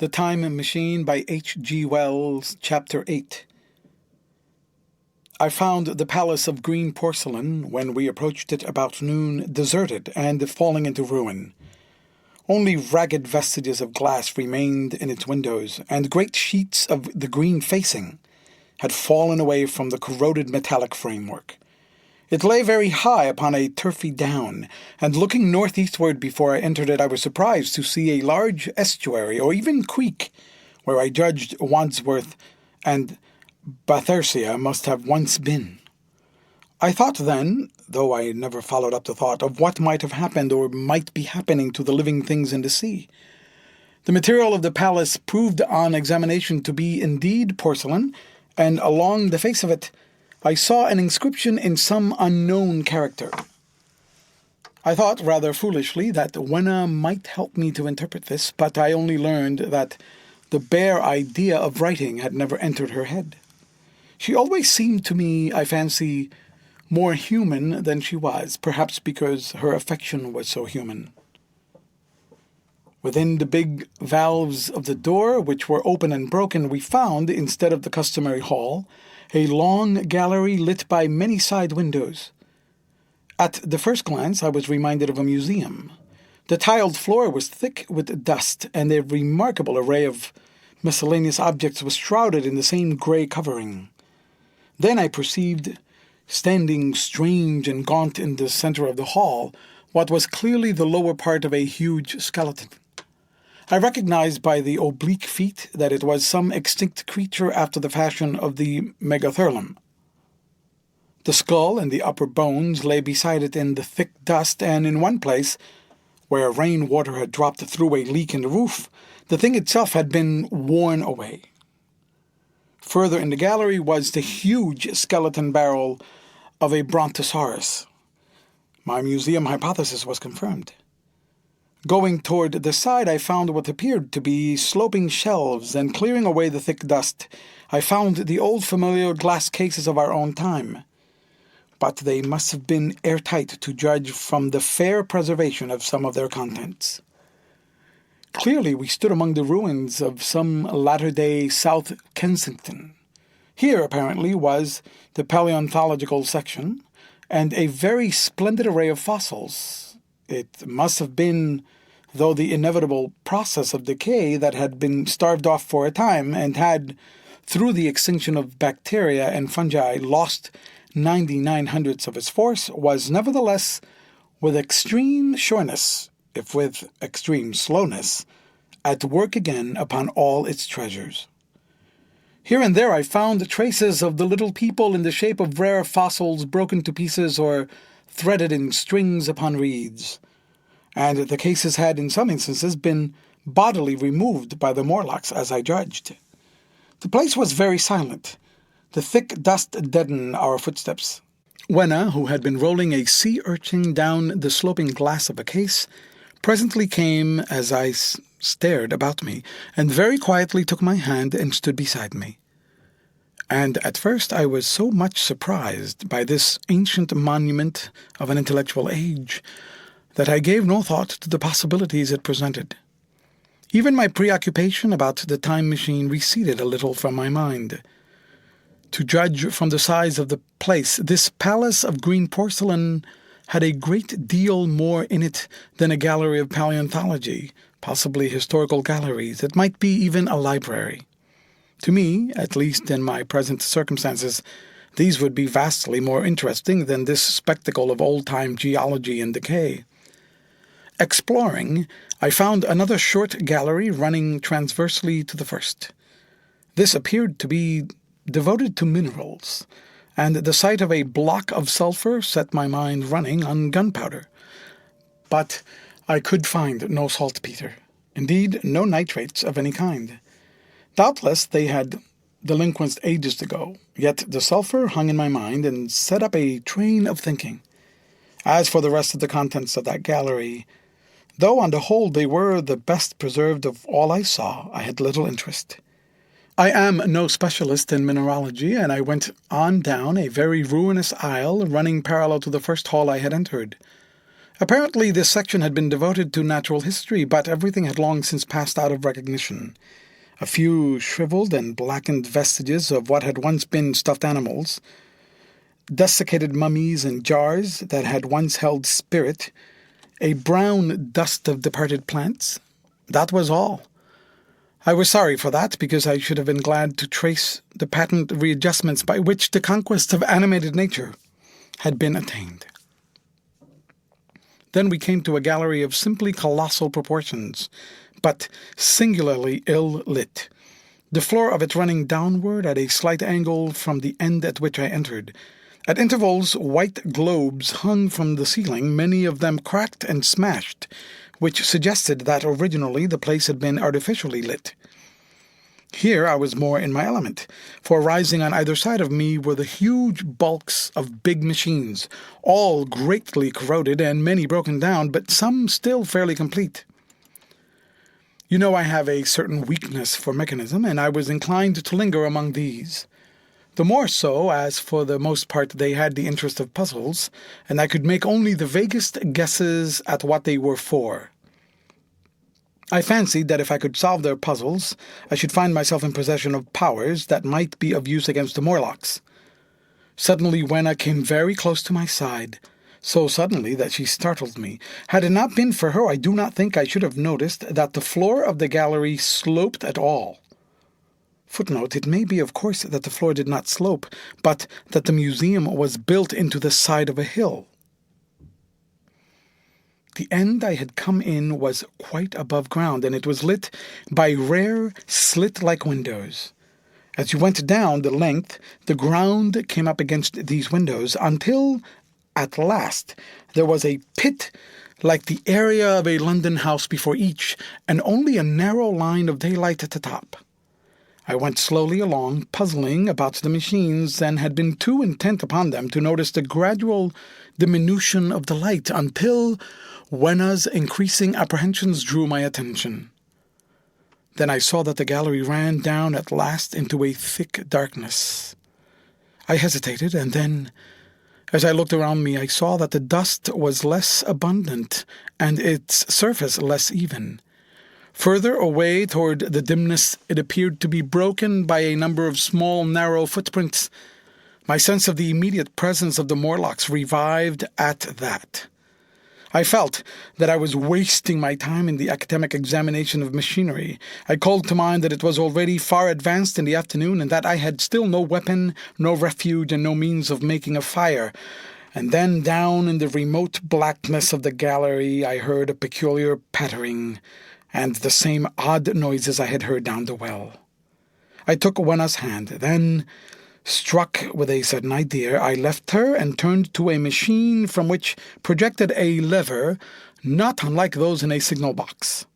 The Time Machine by H.G Wells, Chapter 8. I found the palace of green porcelain, when we approached it about noon, deserted and falling into ruin. Only ragged vestiges of glass remained in its windows, and great sheets of the green facing had fallen away from the corroded metallic framework. It lay very high upon a turfy down, and looking northeastward before I entered it, I was surprised to see a large estuary, or even creek, where I judged Wandsworth and Bathersia must have once been. I thought then, though I never followed up the thought, of what might have happened or might be happening to the living things in the sea. The material of the palace proved on examination to be indeed porcelain, and along the face of it I saw an inscription in some unknown character. I thought rather foolishly that Wenna might help me to interpret this, but I only learned that the bare idea of writing had never entered her head. She always seemed to me, I fancy, more human than she was, perhaps because her affection was so human. Within the big valves of the door, which were open and broken, we found, instead of the customary hall, a long gallery lit by many side windows. At the first glance I was reminded of a museum. The tiled floor was thick with dust, and a remarkable array of miscellaneous objects was shrouded in the same grey covering. Then I perceived, standing strange and gaunt in the centre of the hall, what was clearly the lower part of a huge skeleton. I recognized by the oblique feet that it was some extinct creature after the fashion of the megatherium. The skull and the upper bones lay beside it in the thick dust, and in one place, where rain water had dropped through a leak in the roof, the thing itself had been worn away. Further in the gallery was the huge skeleton barrel of a brontosaurus. My museum hypothesis was confirmed. Going toward the side, I found what appeared to be sloping shelves, and clearing away the thick dust, I found the old familiar glass cases of our own time. But they must have been airtight to judge from the fair preservation of some of their contents. Clearly we stood among the ruins of some latter-day South Kensington. Here, apparently, was the paleontological section, and a very splendid array of fossils. It must have been, though, the inevitable process of decay that had been starved off for a time, and had, through the extinction of bacteria and fungi, lost 99/100ths of its force, was nevertheless, with extreme sureness, if with extreme slowness, at work again upon all its treasures. Here and there I found traces of the little people in the shape of rare fossils broken to pieces or threaded in strings upon reeds, and the cases had in some instances been bodily removed by the Morlocks, as I judged. The place was very silent. The thick dust deadened our footsteps. Wenna, who had been rolling a sea urchin down the sloping glass of a case, presently came as I stared about me, and very quietly took my hand and stood beside me. And at first I was so much surprised by this ancient monument of an intellectual age that I gave no thought to the possibilities it presented. Even my preoccupation about the time machine receded a little from my mind. To judge from the size of the place, this palace of green porcelain had a great deal more in it than a gallery of paleontology, possibly historical galleries. It might be even a library. To me, at least in my present circumstances, these would be vastly more interesting than this spectacle of old-time geology in decay. Exploring, I found another short gallery running transversely to the first. This appeared to be devoted to minerals, and the sight of a block of sulphur set my mind running on gunpowder. But I could find no saltpeter, indeed no nitrates of any kind. Doubtless they had delinquenced ages ago, yet the sulphur hung in my mind and set up a train of thinking. As for the rest of the contents of that gallery, though on the whole they were the best preserved of all I saw, I had little interest. I am no specialist in mineralogy, and I went on down a very ruinous aisle running parallel to the first hall I had entered. Apparently this section had been devoted to natural history, but everything had long since passed out of recognition. A few shriveled and blackened vestiges of what had once been stuffed animals, desiccated mummies and jars that had once held spirit, a brown dust of departed plants. That was all. I was sorry for that, because I should have been glad to trace the patent readjustments by which the conquest of animated nature had been attained. Then we came to a gallery of simply colossal proportions, but singularly ill-lit, the floor of it running downward at a slight angle from the end at which I entered. At intervals, white globes hung from the ceiling, many of them cracked and smashed, which suggested that originally the place had been artificially lit. Here I was more in my element, for rising on either side of me were the huge bulks of big machines, all greatly corroded and many broken down, but some still fairly complete. You know I have a certain weakness for mechanism, and I was inclined to linger among these. The more so, as for the most part they had the interest of puzzles, and I could make only the vaguest guesses at what they were for. I fancied that if I could solve their puzzles, I should find myself in possession of powers that might be of use against the Morlocks. Suddenly Wenna came very close to my side, so suddenly that she startled me. Had it not been for her, I do not think I should have noticed that the floor of the gallery sloped at all. Footnote, it may be, of course, that the floor did not slope, but that the museum was built into the side of a hill. The end I had come in was quite above ground, and it was lit by rare slit-like windows. As you went down the length, the ground came up against these windows, until, at last, there was a pit like the area of a London house before each, and only a narrow line of daylight at the top. I went slowly along, puzzling about the machines, and had been too intent upon them to notice the gradual diminution of the light, until Wenna's increasing apprehensions drew my attention. Then I saw that the gallery ran down at last into a thick darkness. I hesitated, and then, as I looked around me, I saw that the dust was less abundant, and its surface less even. Further away toward the dimness, it appeared to be broken by a number of small, narrow footprints. My sense of the immediate presence of the Morlocks revived at that. I felt that I was wasting my time in the academic examination of machinery. I called to mind that it was already far advanced in the afternoon, and that I had still no weapon, no refuge, and no means of making a fire. And then down in the remote blackness of the gallery I heard a peculiar pattering, and the same odd noises I had heard down the well. I took Wenna's hand. Then, struck with a sudden idea, I left her and turned to a machine from which projected a lever not unlike those in a signal box.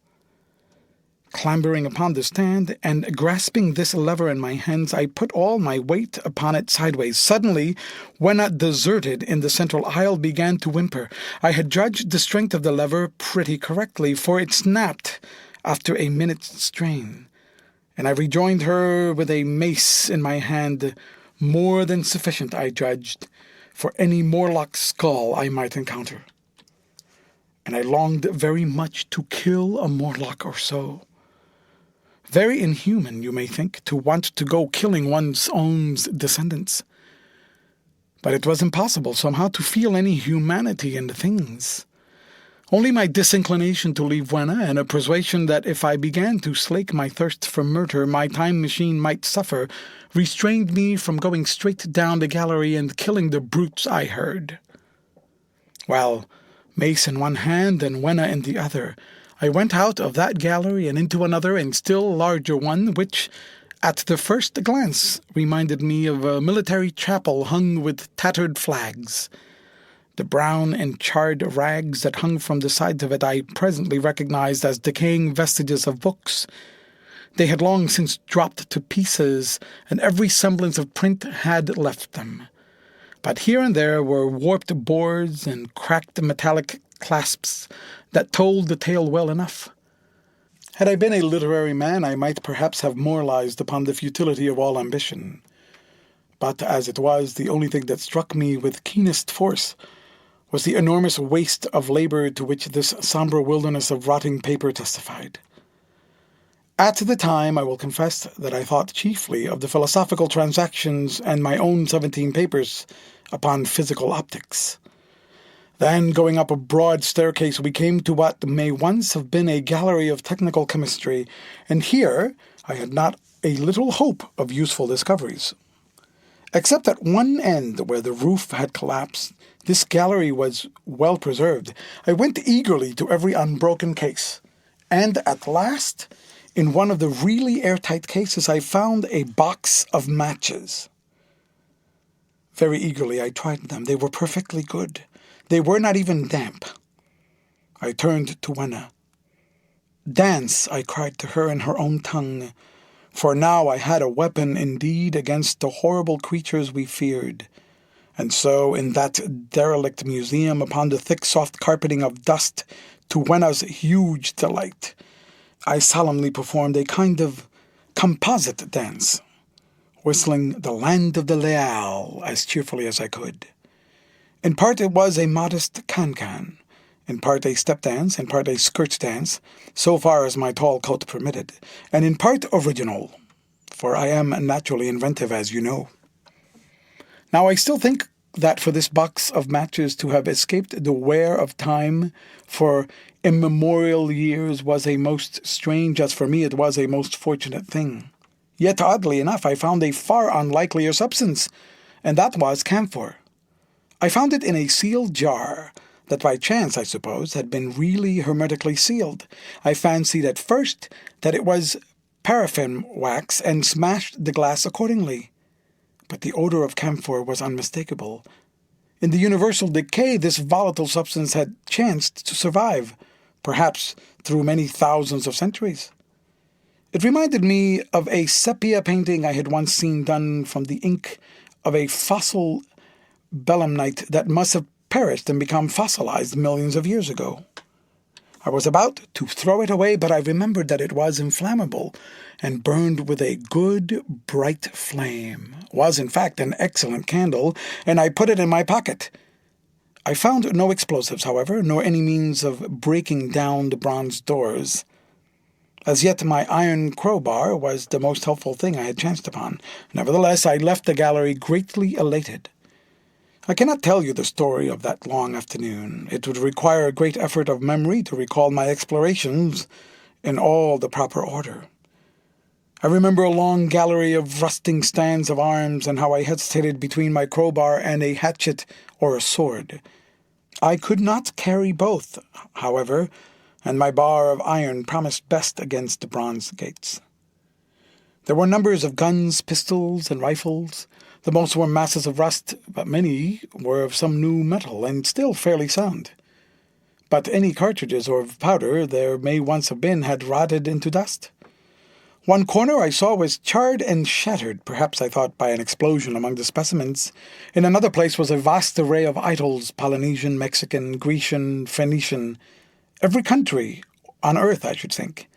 Clambering upon the stand and grasping this lever in my hands, I put all my weight upon it sideways. Suddenly, Wenna, deserted in the central aisle, began to whimper. I had judged the strength of the lever pretty correctly, for it snapped after a minute's strain, and I rejoined her with a mace in my hand, more than sufficient, I judged, for any Morlock skull I might encounter. And I longed very much to kill a Morlock or so. Very inhuman, you may think, to want to go killing one's own descendants. But it was impossible, somehow, to feel any humanity in things. Only my disinclination to leave Wenna, and a persuasion that if I began to slake my thirst for murder, my time machine might suffer, restrained me from going straight down the gallery and killing the brutes I heard. Well, mace in one hand and Wenna in the other, I went out of that gallery and into another and still larger one, which, at the first glance, reminded me of a military chapel hung with tattered flags. The brown and charred rags that hung from the sides of it I presently recognized as decaying vestiges of books. They had long since dropped to pieces, and every semblance of print had left them. But here and there were warped boards and cracked metallic clasps that told the tale well enough. Had I been a literary man, I might perhaps have moralized upon the futility of all ambition. But as it was, the only thing that struck me with keenest force was the enormous waste of labor to which this somber wilderness of rotting paper testified. At the time, I will confess that I thought chiefly of the philosophical transactions and my own 17 papers upon physical optics. Then, going up a broad staircase, we came to what may once have been a gallery of technical chemistry, and here I had not a little hope of useful discoveries. Except at one end where the roof had collapsed, this gallery was well preserved. I went eagerly to every unbroken case, and at last, in one of the really airtight cases, I found a box of matches. Very eagerly I tried them. They were perfectly good. They were not even damp. I turned to Wenna. "Dance," I cried to her in her own tongue, for now I had a weapon indeed against the horrible creatures we feared. And so, in that derelict museum, upon the thick soft carpeting of dust, to Wenna's huge delight, I solemnly performed a kind of composite dance, whistling "The Land of the Leal" as cheerfully as I could. In part it was a modest can-can, in part a step dance, in part a skirt dance, so far as my tall coat permitted, and in part original, for I am naturally inventive, as you know. Now I still think that for this box of matches to have escaped the wear of time for immemorial years was a most strange, as for me it was a most fortunate thing. Yet oddly enough I found a far unlikelier substance, and that was camphor. I found it in a sealed jar that by chance, I suppose, had been really hermetically sealed. I fancied at first that it was paraffin wax and smashed the glass accordingly. But the odor of camphor was unmistakable. In the universal decay, this volatile substance had chanced to survive, perhaps through many thousands of centuries. It reminded me of a sepia painting I had once seen done from the ink of a fossil belemnite that must have perished and become fossilized millions of years ago. I was about to throw it away, but I remembered that it was inflammable and burned with a good, bright flame, was in fact an excellent candle, and I put it in my pocket. I found no explosives, however, nor any means of breaking down the bronze doors. As yet my iron crowbar was the most helpful thing I had chanced upon. Nevertheless, I left the gallery greatly elated. I cannot tell you the story of that long afternoon. It would require a great effort of memory to recall my explorations in all the proper order. I remember a long gallery of rusting stands of arms and how I hesitated between my crowbar and a hatchet or a sword. I could not carry both, however, and my bar of iron promised best against the bronze gates. There were numbers of guns, pistols, and rifles. The most were masses of rust, but many were of some new metal, and still fairly sound. But any cartridges or powder there may once have been had rotted into dust. One corner I saw was charred and shattered, perhaps, I thought, by an explosion among the specimens. In another place was a vast array of idols, Polynesian, Mexican, Grecian, Phoenician, every country on earth, I should think.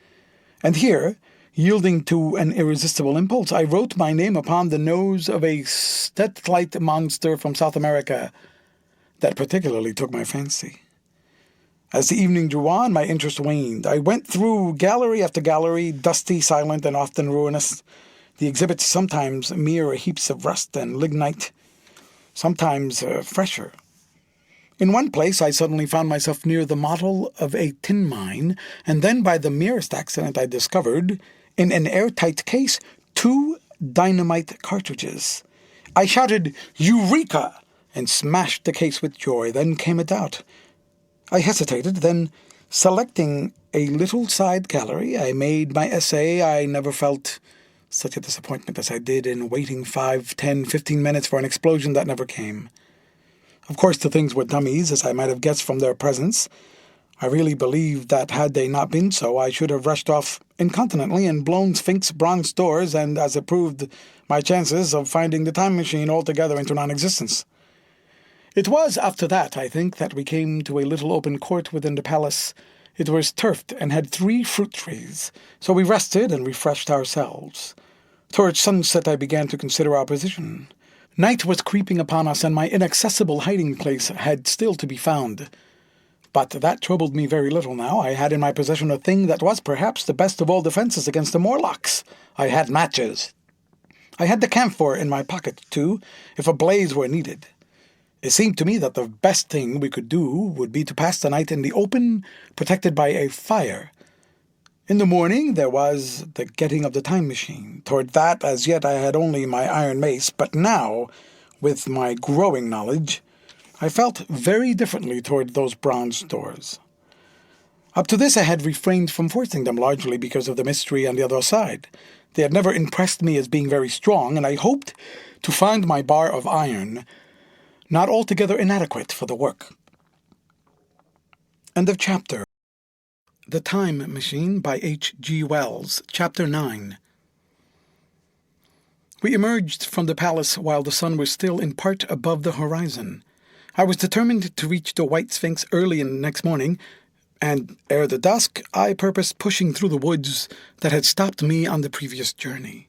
And here, yielding to an irresistible impulse, I wrote my name upon the nose of a stalactite monster from South America that particularly took my fancy. As the evening drew on, my interest waned. I went through gallery after gallery, dusty, silent, and often ruinous. The exhibits sometimes mere heaps of rust and lignite, sometimes fresher. In one place I suddenly found myself near the model of a tin mine, and then by the merest accident I discovered, in an airtight case, 2 dynamite cartridges. I shouted, "Eureka!" and smashed the case with joy. Then came a doubt. I hesitated, then, selecting a little side gallery, I made my essay. I never felt such a disappointment as I did in waiting 5, 10, 15 minutes for an explosion that never came. Of course the things were dummies, as I might have guessed from their presence. I really believe that had they not been so, I should have rushed off incontinently and blown Sphinx bronze doors, and, as it proved, my chances of finding the time machine altogether into non-existence. It was after that, I think, that we came to a little open court within the palace. It was turfed and had 3 fruit trees, so we rested and refreshed ourselves. Towards sunset I began to consider our position. Night was creeping upon us, and my inaccessible hiding place had still to be found. But that troubled me very little now. I had in my possession a thing that was perhaps the best of all defences against the Morlocks. I had matches. I had the camphor in my pocket, too, if a blaze were needed. It seemed to me that the best thing we could do would be to pass the night in the open, protected by a fire. In the morning there was the getting of the time machine. Toward that, as yet, I had only my iron mace, but now, with my growing knowledge, I felt very differently toward those bronze doors. Up to this I had refrained from forcing them, largely because of the mystery on the other side. They had never impressed me as being very strong, and I hoped to find my bar of iron not altogether inadequate for the work. End of chapter. The Time Machine by H.G. Wells, Chapter 9. We emerged from the palace while the sun was still in part above the horizon. I was determined to reach the White Sphinx early in the next morning, and ere the dusk I purposed pushing through the woods that had stopped me on the previous journey.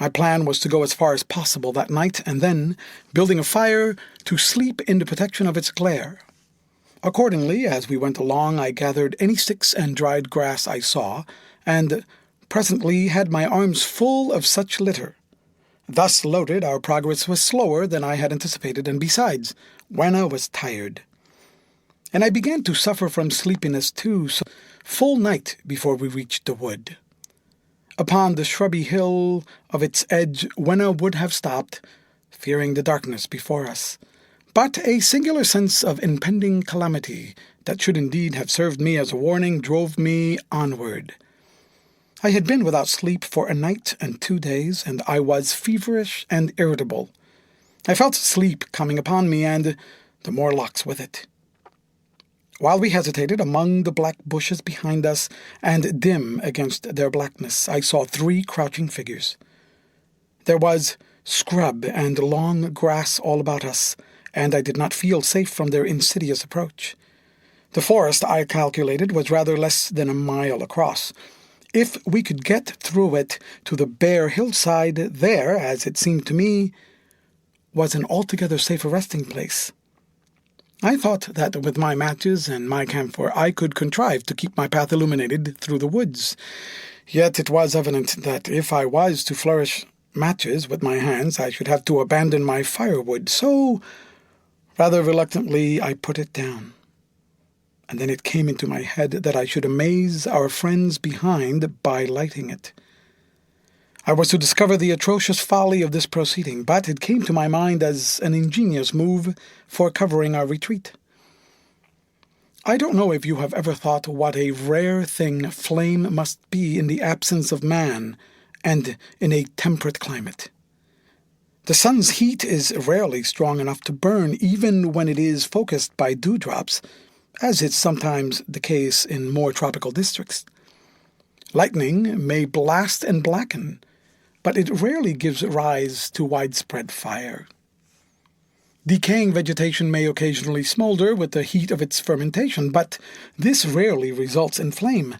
My plan was to go as far as possible that night, and then, building a fire, to sleep in the protection of its glare. Accordingly, as we went along, I gathered any sticks and dried grass I saw, and presently had my arms full of such litter. Thus loaded, our progress was slower than I had anticipated, and besides, Wenna was tired. And I began to suffer from sleepiness too, so full night before we reached the wood. Upon the shrubby hill of its edge Wenna would have stopped, fearing the darkness before us. But a singular sense of impending calamity, that should indeed have served me as a warning, drove me onward. I had been without sleep for a night and 2 days, and I was feverish and irritable. I felt sleep coming upon me, and the Morlocks with it. While we hesitated among the black bushes behind us, and dim against their blackness, I saw 3 crouching figures. There was scrub and long grass all about us, and I did not feel safe from their insidious approach. The forest, I calculated, was rather less than a mile across. If we could get through it to the bare hillside, there, as it seemed to me, was an altogether safer resting place. I thought that with my matches and my camphor I could contrive to keep my path illuminated through the woods. Yet it was evident that if I was to flourish matches with my hands I should have to abandon my firewood, so rather reluctantly I put it down. And then it came into my head that I should amaze our friends behind by lighting it. I was to discover the atrocious folly of this proceeding, but it came to my mind as an ingenious move for covering our retreat. I don't know if you have ever thought what a rare thing flame must be in the absence of man and in a temperate climate. The sun's heat is rarely strong enough to burn, even when it is focused by dewdrops, as is sometimes the case in more tropical districts. Lightning may blast and blacken, but it rarely gives rise to widespread fire. Decaying vegetation may occasionally smolder with the heat of its fermentation, but this rarely results in flame.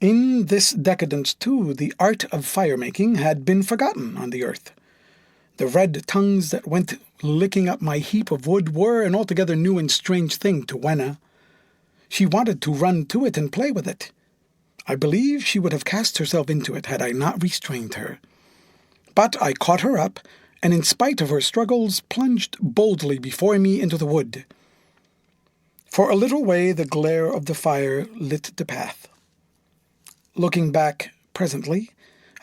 In this decadence, too, the art of fire-making had been forgotten on the earth. The red tongues that went licking up my heap of wood were an altogether new and strange thing to Wenna. She wanted to run to it and play with it. I believe she would have cast herself into it had I not restrained her. But I caught her up, and in spite of her struggles, plunged boldly before me into the wood. For a little way the glare of the fire lit the path. Looking back presently,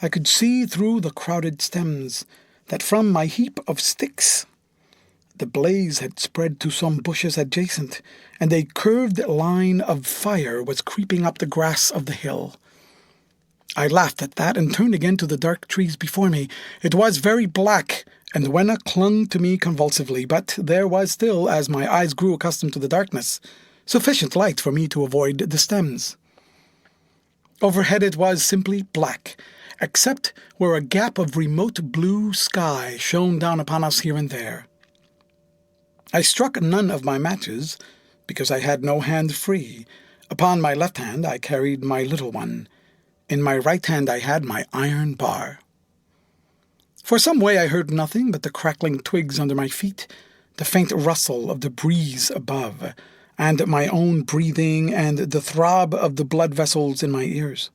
I could see through the crowded stems that from my heap of sticks the blaze had spread to some bushes adjacent, and a curved line of fire was creeping up the grass of the hill. I laughed at that and turned again to the dark trees before me. It was very black, and Wenna clung to me convulsively, but there was still, as my eyes grew accustomed to the darkness, sufficient light for me to avoid the stems. Overhead it was simply black, except where a gap of remote blue sky shone down upon us here and there. I struck none of my matches, because I had no hand free. Upon my left hand I carried my little one. In my right hand I had my iron bar. For some way I heard nothing but the crackling twigs under my feet, the faint rustle of the breeze above, and my own breathing and the throb of the blood vessels in my ears.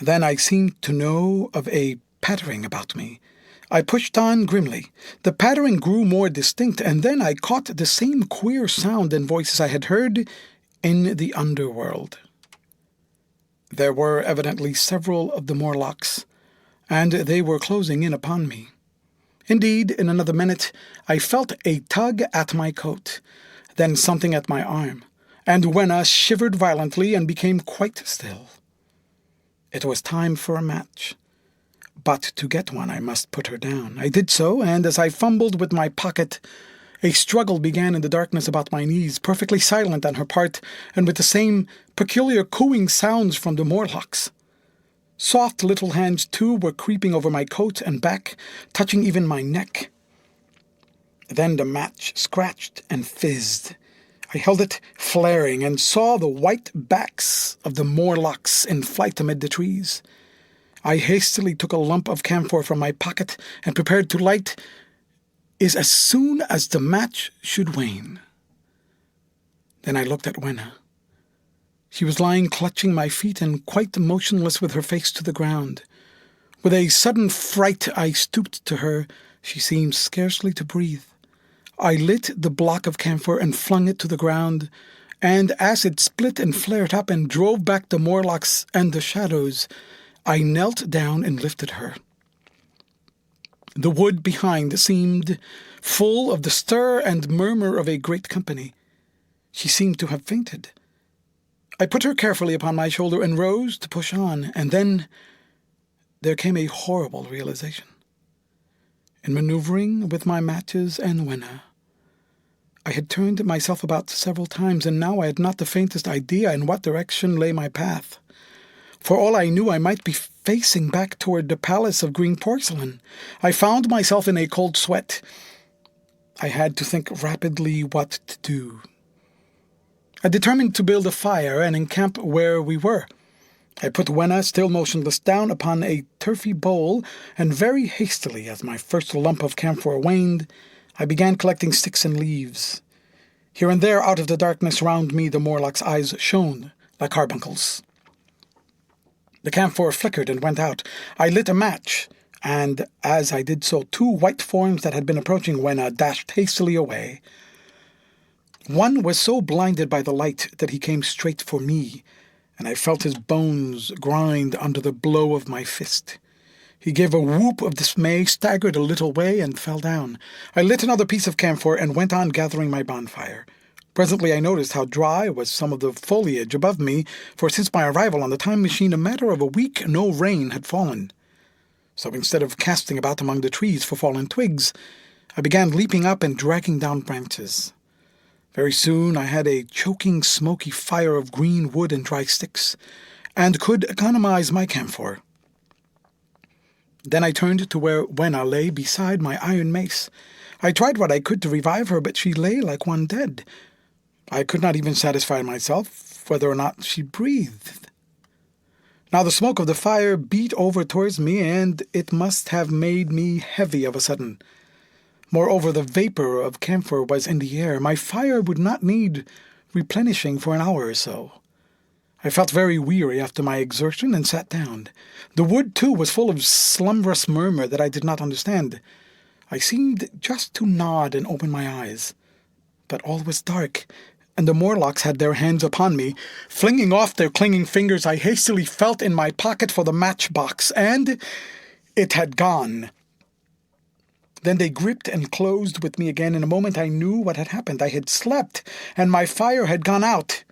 Then I seemed to know of a pattering about me. I pushed on grimly. The pattering grew more distinct, and then I caught the same queer sound and voices I had heard in the underworld. There were evidently several of the Morlocks, and they were closing in upon me. Indeed, in another minute, I felt a tug at my coat, then something at my arm, and Wenna shivered violently and became quite still. It was time for a match. But to get one, I must put her down. I did so, and as I fumbled with my pocket, a struggle began in the darkness about my knees, perfectly silent on her part, and with the same peculiar cooing sounds from the Morlocks. Soft little hands, too, were creeping over my coat and back, touching even my neck. Then the match scratched and fizzed. I held it flaring and saw the white backs of the Morlocks in flight amid the trees. I hastily took a lump of camphor from my pocket and prepared to light it as soon as the match should wane. Then I looked at Wenna. She was lying clutching my feet and quite motionless with her face to the ground. With a sudden fright I stooped to her. She seemed scarcely to breathe. I lit the block of camphor and flung it to the ground, and as it split and flared up and drove back the Morlocks and the shadows, I knelt down and lifted her. The wood behind seemed full of the stir and murmur of a great company. She seemed to have fainted. I put her carefully upon my shoulder and rose to push on, and then there came a horrible realization. In maneuvering with my matches and Wenna, I had turned myself about several times, and now I had not the faintest idea in what direction lay my path. For all I knew, I might be facing back toward the palace of green porcelain. I found myself in a cold sweat. I had to think rapidly what to do. I determined to build a fire and encamp where we were. I put Wenna, still motionless, down upon a turfy bowl, and very hastily, as my first lump of camphor waned, I began collecting sticks and leaves. Here and there, out of the darkness round me, the Morlock's eyes shone like carbuncles. The camphor flickered and went out. I lit a match, and as I did so, two white forms that had been approaching Wenna dashed hastily away. One was so blinded by the light that he came straight for me, and I felt his bones grind under the blow of my fist. He gave a whoop of dismay, staggered a little way, and fell down. I lit another piece of camphor and went on gathering my bonfire. Presently I noticed how dry was some of the foliage above me, for since my arrival on the time machine a matter of a week no rain had fallen. So instead of casting about among the trees for fallen twigs, I began leaping up and dragging down branches. Very soon I had a choking, smoky fire of green wood and dry sticks, and could economize my camphor. Then I turned to where Wenna lay beside my iron mace. I tried what I could to revive her, but she lay like one dead. I could not even satisfy myself whether or not she breathed. Now the smoke of the fire beat over towards me, and it must have made me heavy of a sudden. Moreover, the vapor of camphor was in the air. My fire would not need replenishing for an hour or so. I felt very weary after my exertion and sat down. The wood, too, was full of slumberous murmur that I did not understand. I seemed just to nod and open my eyes. But all was dark, and the Morlocks had their hands upon me. Flinging off their clinging fingers, I hastily felt in my pocket for the matchbox, and it had gone. Then they gripped and closed with me again. In a moment I knew what had happened. I had slept, and my fire had gone out.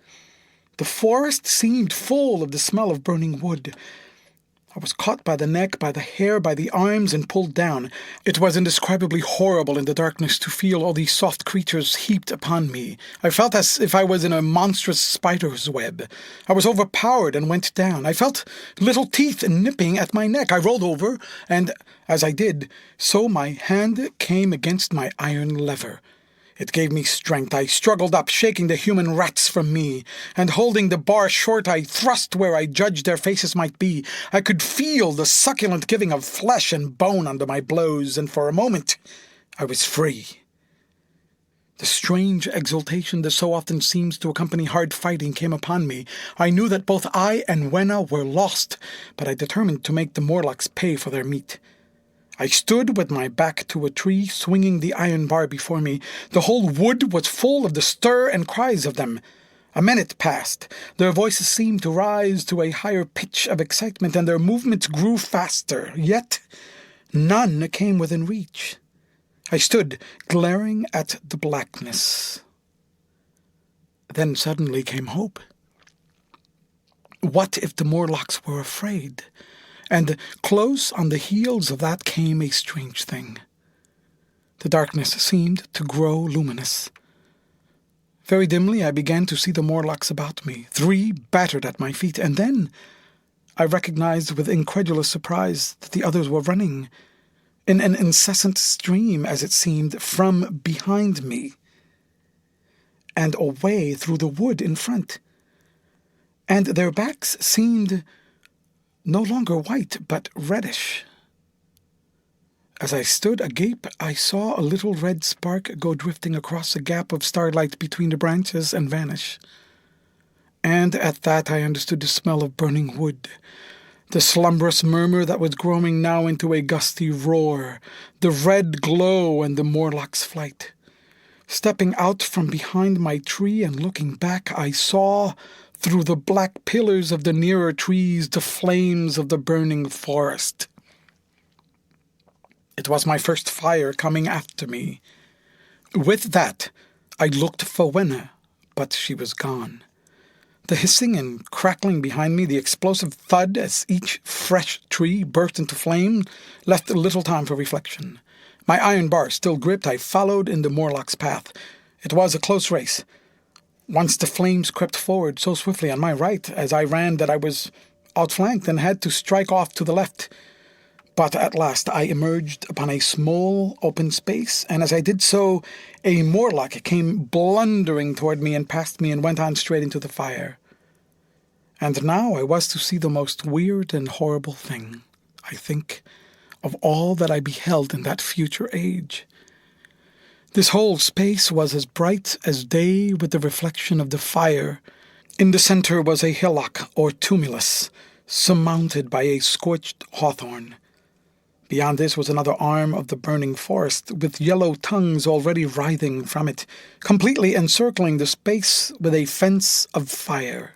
The forest seemed full of the smell of burning wood. I was caught by the neck, by the hair, by the arms, and pulled down. It was indescribably horrible in the darkness to feel all these soft creatures heaped upon me. I felt as if I was in a monstrous spider's web. I was overpowered and went down. I felt little teeth nipping at my neck. I rolled over, and as I did so my hand came against my iron lever. It gave me strength. I struggled up, shaking the human rats from me, and holding the bar short, I thrust where I judged their faces might be. I could feel the succulent giving of flesh and bone under my blows, and for a moment I was free. The strange exultation that so often seems to accompany hard fighting came upon me. I knew that both I and Wenna were lost, but I determined to make the Morlocks pay for their meat. I stood with my back to a tree, swinging the iron bar before me. The whole wood was full of the stir and cries of them. A minute passed. Their voices seemed to rise to a higher pitch of excitement, and their movements grew faster. Yet none came within reach. I stood, glaring at the blackness. Then suddenly came hope. What if the Morlocks were afraid? And close on the heels of that came a strange thing. The darkness seemed to grow luminous. Very dimly I began to see the Morlocks about me, 3 battered at my feet, and then I recognized with incredulous surprise that the others were running in an incessant stream, as it seemed, from behind me and away through the wood in front. And their backs seemed no longer white, but reddish. As I stood agape, I saw a little red spark go drifting across a gap of starlight between the branches and vanish. And at that I understood the smell of burning wood, the slumberous murmur that was growing now into a gusty roar, the red glow and the Morlock's flight. Stepping out from behind my tree and looking back, I saw, through the black pillars of the nearer trees, the flames of the burning forest. It was my first fire coming after me. With that, I looked for Wenna, but she was gone. The hissing and crackling behind me, the explosive thud as each fresh tree burst into flame, left little time for reflection. My iron bar still gripped, I followed in the Morlock's path. It was a close race. Once the flames crept forward so swiftly on my right as I ran that I was outflanked and had to strike off to the left. But at last I emerged upon a small open space, and as I did so, a Morlock came blundering toward me and past me and went on straight into the fire. And now I was to see the most weird and horrible thing, I think, of all that I beheld in that future age. This whole space was as bright as day with the reflection of the fire. In the center was a hillock or tumulus, surmounted by a scorched hawthorn. Beyond this was another arm of the burning forest, with yellow tongues already writhing from it, completely encircling the space with a fence of fire.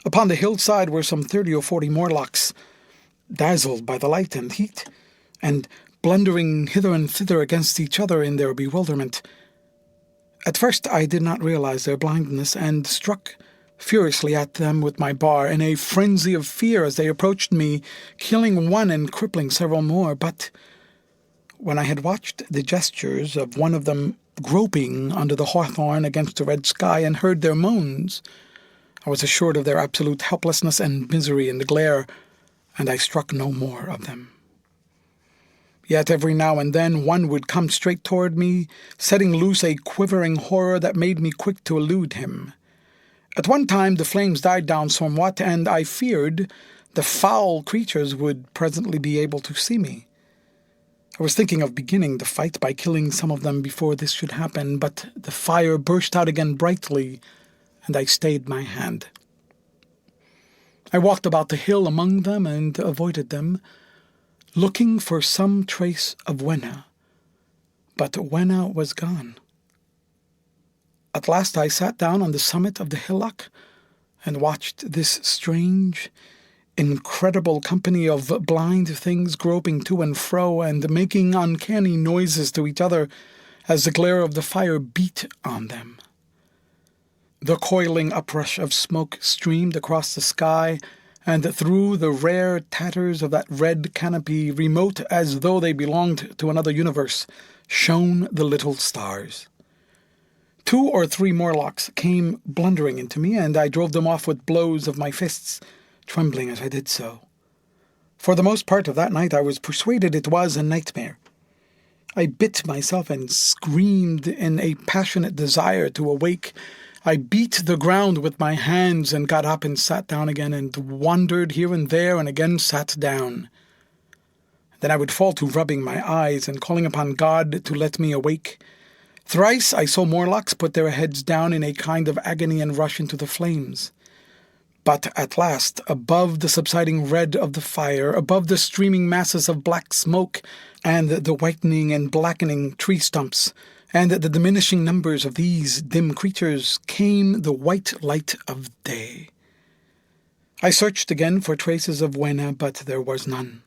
Upon the hillside were some 30 or 40 Morlocks, dazzled by the light and heat, and blundering hither and thither against each other in their bewilderment. At first I did not realize their blindness, and struck furiously at them with my bar in a frenzy of fear as they approached me, killing one and crippling several more. But when I had watched the gestures of one of them groping under the hawthorn against the red sky and heard their moans, I was assured of their absolute helplessness and misery in the glare, and I struck no more of them. Yet every now and then one would come straight toward me, setting loose a quivering horror that made me quick to elude him. At one time the flames died down somewhat, and I feared the foul creatures would presently be able to see me. I was thinking of beginning the fight by killing some of them before this should happen, but the fire burst out again brightly, and I stayed my hand. I walked about the hill among them and avoided them, looking for some trace of Wenna. But Wenna was gone. At last I sat down on the summit of the hillock and watched this strange, incredible company of blind things groping to and fro and making uncanny noises to each other as the glare of the fire beat on them. The coiling uprush of smoke streamed across the sky, and through the rare tatters of that red canopy, remote as though they belonged to another universe, shone the little stars. 2 or 3 Morlocks came blundering into me, and I drove them off with blows of my fists, trembling as I did so. For the most part of that night I was persuaded it was a nightmare. I bit myself and screamed in a passionate desire to awake. I beat the ground with my hands and got up and sat down again and wandered here and there and again sat down. Then I would fall to rubbing my eyes and calling upon God to let me awake. Thrice I saw Morlocks put their heads down in a kind of agony and rush into the flames. But at last, above the subsiding red of the fire, above the streaming masses of black smoke, and the whitening and blackening tree stumps, and the diminishing numbers of these dim creatures, came the white light of day. I searched again for traces of Wena, but there was none.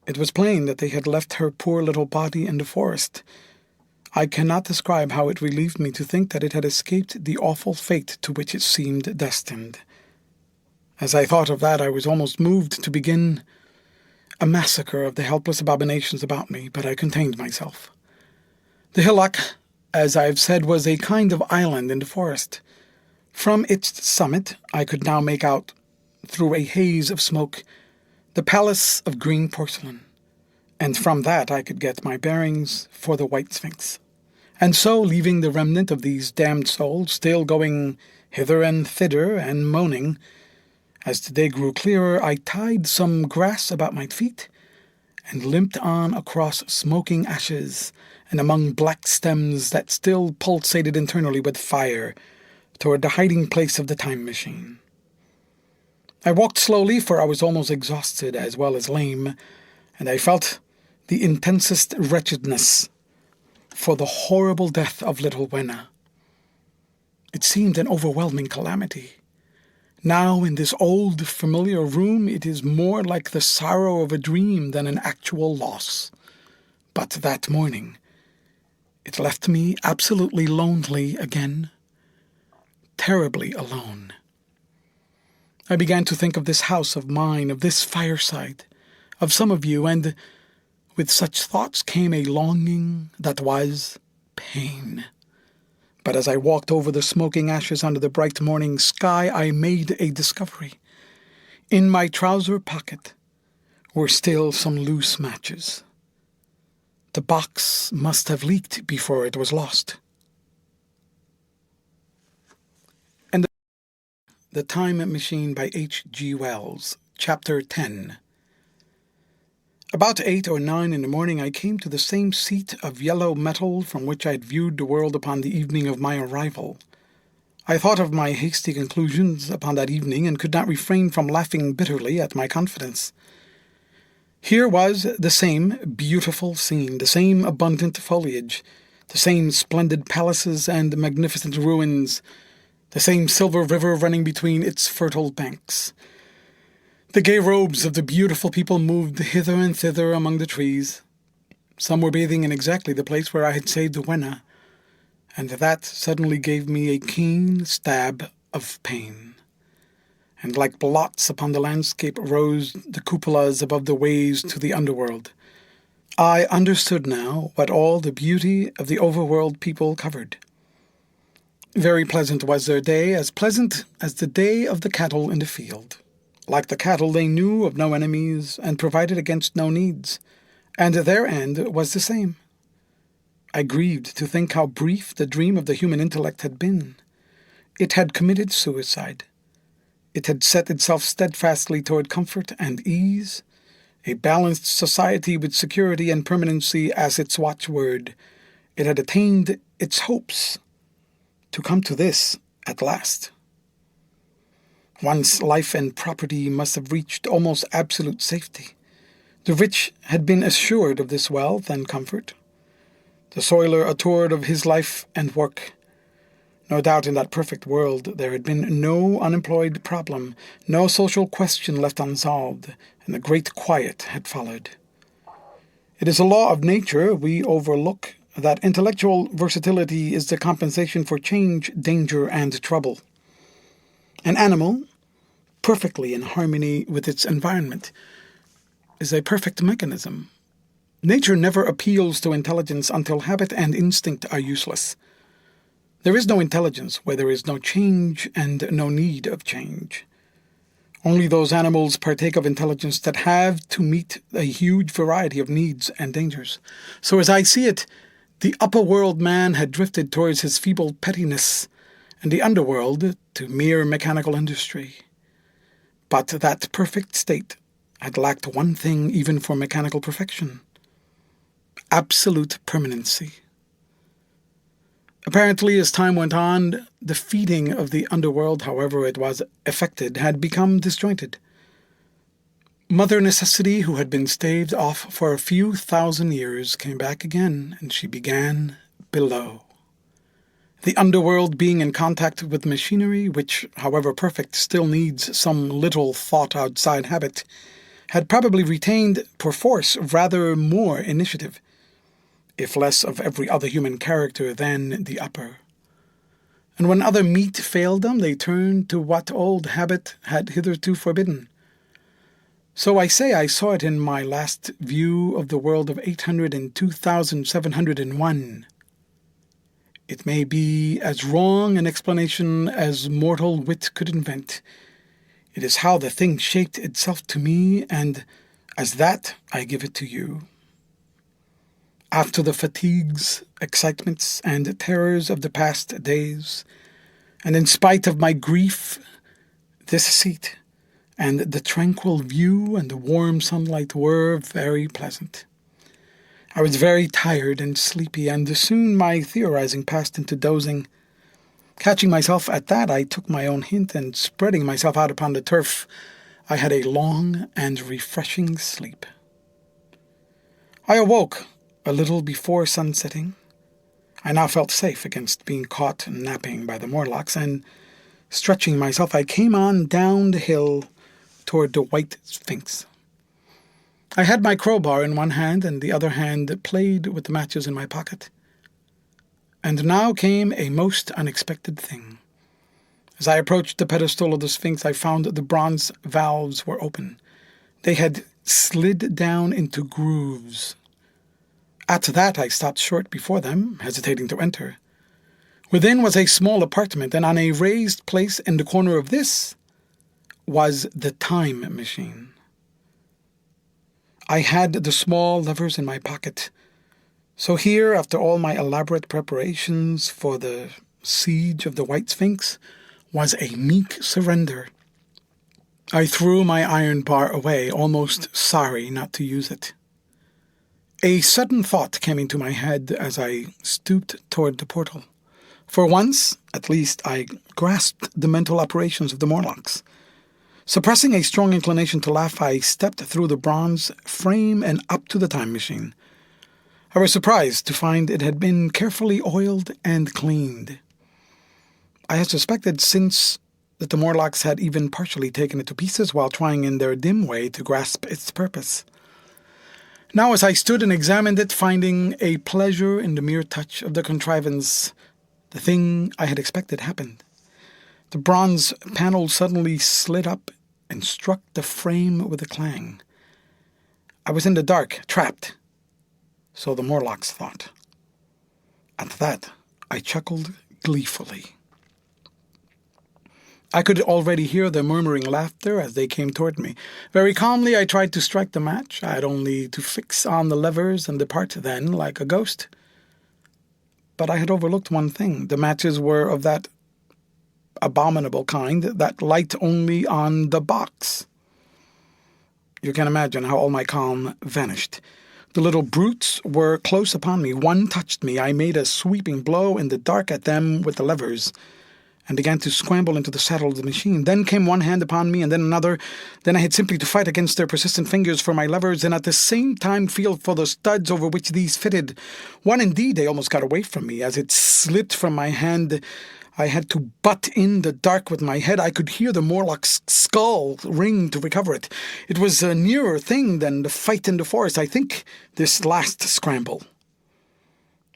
It was plain that they had left her poor little body in the forest. I cannot describe how it relieved me to think that it had escaped the awful fate to which it seemed destined. As I thought of that, I was almost moved to begin a massacre of the helpless abominations about me, but I contained myself. The hillock, as I have said, was a kind of island in the forest. From its summit I could now make out, through a haze of smoke, the palace of green porcelain, and from that I could get my bearings for the White Sphinx. And so, leaving the remnant of these damned souls still going hither and thither and moaning, as the day grew clearer, I tied some grass about my feet and limped on across smoking ashes and among black stems that still pulsated internally with fire toward the hiding place of the time machine. I walked slowly, for I was almost exhausted as well as lame, and I felt the intensest wretchedness for the horrible death of little Wena. It seemed an overwhelming calamity. Now, in this old, familiar room, it is more like the sorrow of a dream than an actual loss. But that morning, it left me absolutely lonely again, terribly alone. I began to think of this house of mine, of this fireside, of some of you, and with such thoughts came a longing that was pain. But as I walked over the smoking ashes under the bright morning sky, I made a discovery. In my trouser pocket were still some loose matches. The box must have leaked before it was lost. And The Time Machine by H.G Wells, Chapter 10. About 8 or 9 in the morning I came to the same seat of yellow metal from which I had viewed the world upon the evening of my arrival. I thought of my hasty conclusions upon that evening and could not refrain from laughing bitterly at my confidence. Here was the same beautiful scene, the same abundant foliage, the same splendid palaces and magnificent ruins, the same silver river running between its fertile banks. The gay robes of the beautiful people moved hither and thither among the trees. Some were bathing in exactly the place where I had saved Wena, and that suddenly gave me a keen stab of pain. And like blots upon the landscape rose the cupolas above the ways to the underworld. I understood now what all the beauty of the overworld people covered. Very pleasant was their day, as pleasant as the day of the cattle in the field. Like the cattle, they knew of no enemies and provided against no needs, and their end was the same. I grieved to think how brief the dream of the human intellect had been. It had committed suicide. It had set itself steadfastly toward comfort and ease, a balanced society with security and permanency as its watchword. It had attained its hopes. To come to this at last. One's life and property must have reached almost absolute safety. The rich had been assured of this wealth and comfort. The soiler assured of his life and work. No doubt in that perfect world there had been no unemployed problem, no social question left unsolved, and a great quiet had followed. It is a law of nature we overlook that intellectual versatility is the compensation for change, danger, and trouble. An animal, perfectly in harmony with its environment, is a perfect mechanism. Nature never appeals to intelligence until habit and instinct are useless. There is no intelligence where there is no change and no need of change. Only those animals partake of intelligence that have to meet a huge variety of needs and dangers. So as I see it, the upper world man had drifted towards his feeble pettiness, and the underworld to mere mechanical industry. But that perfect state had lacked one thing even for mechanical perfection: absolute permanency. Apparently, as time went on, the feeding of the underworld, however it was effected, had become disjointed. Mother Necessity, who had been staved off for a few thousand years, came back again, and she began below. The underworld, being in contact with machinery, which, however perfect, still needs some little thought-outside habit, had probably retained, perforce, rather more initiative, if less of every other human character than the upper. And when other meat failed them, they turned to what old habit had hitherto forbidden. So I say I saw it in my last view of the world of 802,701. It may be as wrong an explanation as mortal wit could invent. It is how the thing shaped itself to me, and as that I give it to you. After the fatigues, excitements, and terrors of the past days, and in spite of my grief, this seat and the tranquil view and the warm sunlight were very pleasant. I was very tired and sleepy, and soon my theorizing passed into dozing. Catching myself at that, I took my own hint, and spreading myself out upon the turf, I had a long and refreshing sleep. I awoke a little before sunsetting. I now felt safe against being caught napping by the Morlocks, and, stretching myself, I came on down the hill toward the White Sphinx. I had my crowbar in one hand, and the other hand played with the matches in my pocket. And now came a most unexpected thing. As I approached the pedestal of the Sphinx, I found that the bronze valves were open. They had slid down into grooves. At that I stopped short before them, hesitating to enter. Within was a small apartment, and on a raised place in the corner of this was the time machine. I had the small levers in my pocket. So here, after all my elaborate preparations for the siege of the White Sphinx, was a meek surrender. I threw my iron bar away, almost sorry not to use it. A sudden thought came into my head as I stooped toward the portal. For once, at least, I grasped the mental operations of the Morlocks. Suppressing a strong inclination to laugh, I stepped through the bronze frame and up to the time machine. I was surprised to find it had been carefully oiled and cleaned. I had suspected since that the Morlocks had even partially taken it to pieces while trying in their dim way to grasp its purpose. Now as I stood and examined it, finding a pleasure in the mere touch of the contrivance, the thing I had expected happened. The bronze panel suddenly slid up and struck the frame with a clang. I was in the dark, trapped. So the Morlocks thought. At that, I chuckled gleefully. I could already hear their murmuring laughter as they came toward me. Very calmly, I tried to strike the match. I had only to fix on the levers and depart then, like a ghost. But I had overlooked one thing. The matches were of that abominable kind that light only on the box. You can imagine how all my calm vanished. The little brutes were close upon me. One touched me. I made a sweeping blow in the dark at them with the levers, and began to scramble into the saddle of the machine. Then came one hand upon me, and then another. Then I had simply to fight against their persistent fingers for my levers, and at the same time feel for the studs over which these fitted. One indeed, they almost got away from me. As it slipped from my hand, I had to butt in the dark with my head. I could hear the Morlock's skull ring to recover it. It was a nearer thing than the fight in the forest, I think, this last scramble.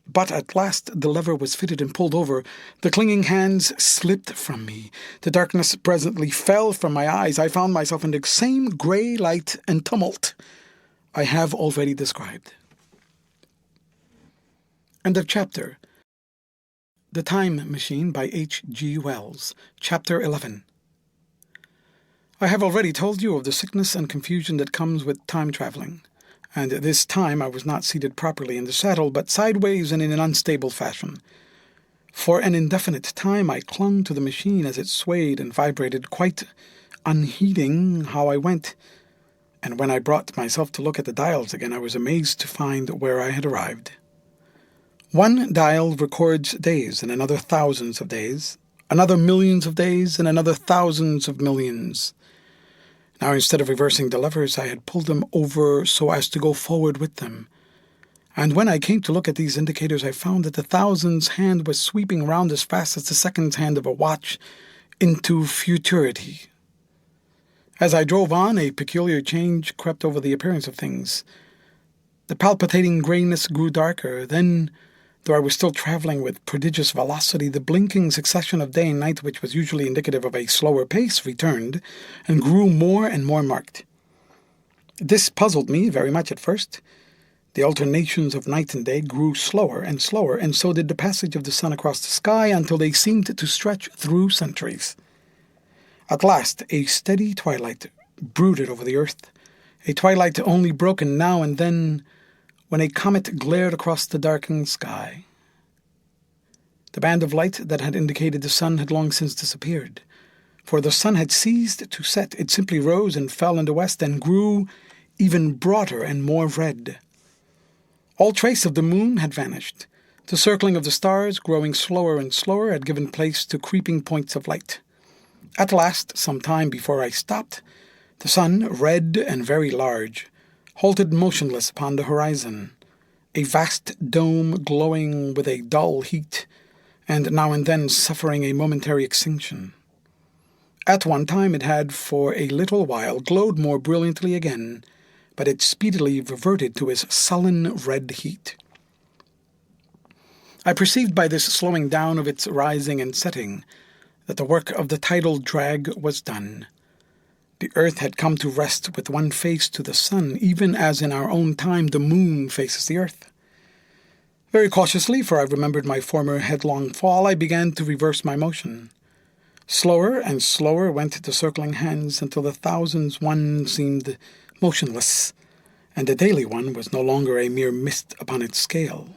But at last the lever was fitted and pulled over. The clinging hands slipped from me. The darkness presently fell from my eyes. I found myself in the same grey light and tumult I have already described. End of chapter. The Time Machine by H.G. Wells. Chapter 11. I have already told you of the sickness and confusion that comes with time traveling, and this time I was not seated properly in the saddle, but sideways and in an unstable fashion. For an indefinite time I clung to the machine as it swayed and vibrated, quite unheeding how I went, and when I brought myself to look at the dials again, I was amazed to find where I had arrived. One dial records days, and another thousands of days, another millions of days, and another thousands of millions. Now, instead of reversing the levers, I had pulled them over so as to go forward with them. And when I came to look at these indicators, I found that the thousands hand was sweeping round as fast as the seconds hand of a watch into futurity. As I drove on, a peculiar change crept over the appearance of things. The palpitating grayness grew darker. Then, though I was still traveling with prodigious velocity, the blinking succession of day and night, which was usually indicative of a slower pace, returned and grew more and more marked. This puzzled me very much at first. The alternations of night and day grew slower, and so did the passage of the sun across the sky until they seemed to stretch through centuries. At last, a steady twilight brooded over the earth, a twilight only broken now and then when a comet glared across the darkened sky. The band of light that had indicated the sun had long since disappeared, for the sun had ceased to set. It simply rose and fell in the west and grew even broader and more red. All trace of the moon had vanished. The circling of the stars, growing slower and slower, had given place to creeping points of light. At last, some time before I stopped, the sun, red and very large, halted motionless upon the horizon, a vast dome glowing with a dull heat, and now and then suffering a momentary extinction. At one time it had for a little while glowed more brilliantly again, but it speedily reverted to its sullen red heat. I perceived by this slowing down of its rising and setting that the work of the tidal drag was done. The earth had come to rest with one face to the sun, even as in our own time the moon faces the earth. Very cautiously, for I remembered my former headlong fall, I began to reverse my motion. Slower and slower went the circling hands until the thousands one seemed motionless, and the daily one was no longer a mere mist upon its scale.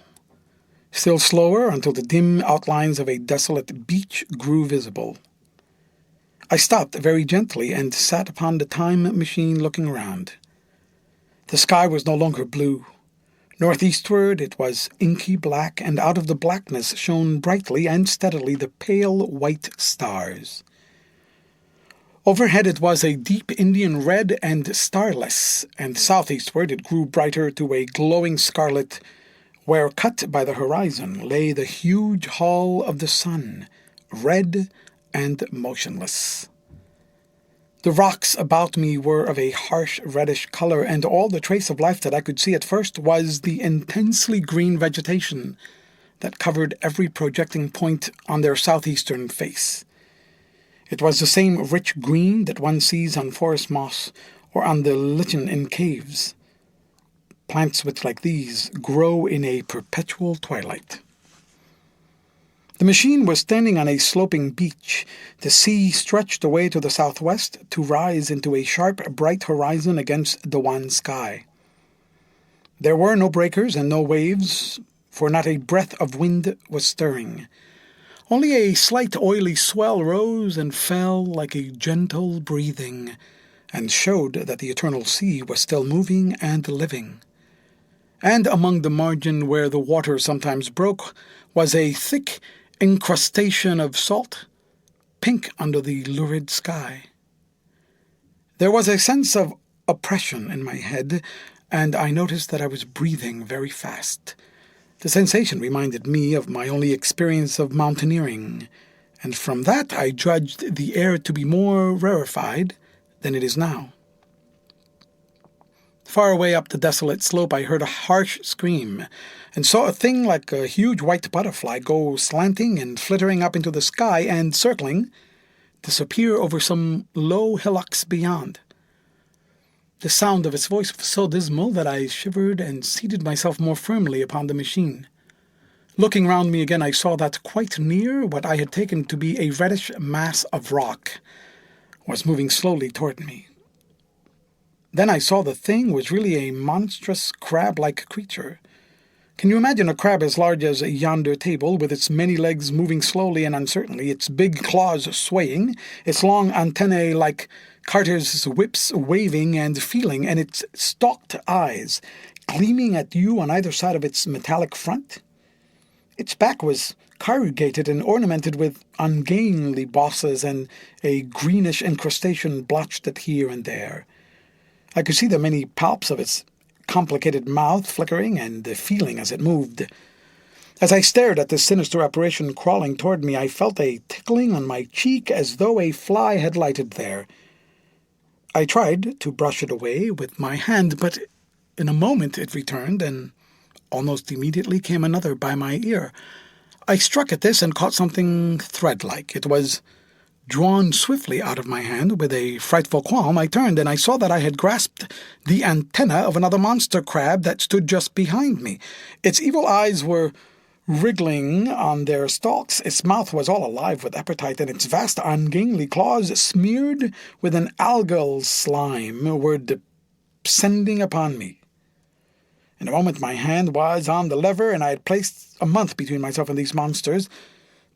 Still slower until the dim outlines of a desolate beach grew visible. I stopped very gently and sat upon the time machine looking round. The sky was no longer blue. Northeastward it was inky black, and out of the blackness shone brightly and steadily the pale white stars. Overhead it was a deep Indian red and starless, and southeastward it grew brighter to a glowing scarlet, where, cut by the horizon, lay the huge hall of the sun, red and motionless. The rocks about me were of a harsh reddish color, and all the trace of life that I could see at first was the intensely green vegetation that covered every projecting point on their southeastern face. It was the same rich green that one sees on forest moss or on the lichen in caves. Plants which, like these, grow in a perpetual twilight. The machine was standing on a sloping beach. The sea stretched away to the southwest to rise into a sharp, bright horizon against the wan sky. There were no breakers and no waves, for not a breath of wind was stirring. Only a slight oily swell rose and fell like a gentle breathing, and showed that the eternal sea was still moving and living. And among the margin where the water sometimes broke was a thick incrustation of salt, pink under the lurid sky. There was a sense of oppression in my head, and I noticed that I was breathing very fast. The sensation reminded me of my only experience of mountaineering, and from that I judged the air to be more rarefied than it is now. Far away up the desolate slope I heard a harsh scream, and saw a thing like a huge white butterfly go slanting and flittering up into the sky and, circling, disappear over some low hillocks beyond. The sound of its voice was so dismal that I shivered and seated myself more firmly upon the machine. Looking round me again, I saw that quite near what I had taken to be a reddish mass of rock was moving slowly toward me. Then I saw the thing was really a monstrous crab-like creature. Can you imagine a crab as large as yonder table, with its many legs moving slowly and uncertainly, its big claws swaying, its long antennae like carters' whips waving and feeling, and its stalked eyes gleaming at you on either side of its metallic front? Its back was corrugated and ornamented with ungainly bosses and a greenish incrustation blotched it here and there. I could see the many palps of its complicated mouth flickering and feeling as it moved. As I stared at this sinister apparition crawling toward me, I felt a tickling on my cheek as though a fly had lighted there. I tried to brush it away with my hand, but in a moment it returned, and almost immediately came another by my ear. I struck at this and caught something thread-like. It was drawn swiftly out of my hand. With a frightful qualm, I turned, and I saw that I had grasped the antenna of another monster crab that stood just behind me. Its evil eyes were wriggling on their stalks. Its mouth was all alive with appetite, and its vast ungainly claws, smeared with an algal slime, were descending upon me. In a moment my hand was on the lever, and I had placed a month between myself and these monsters,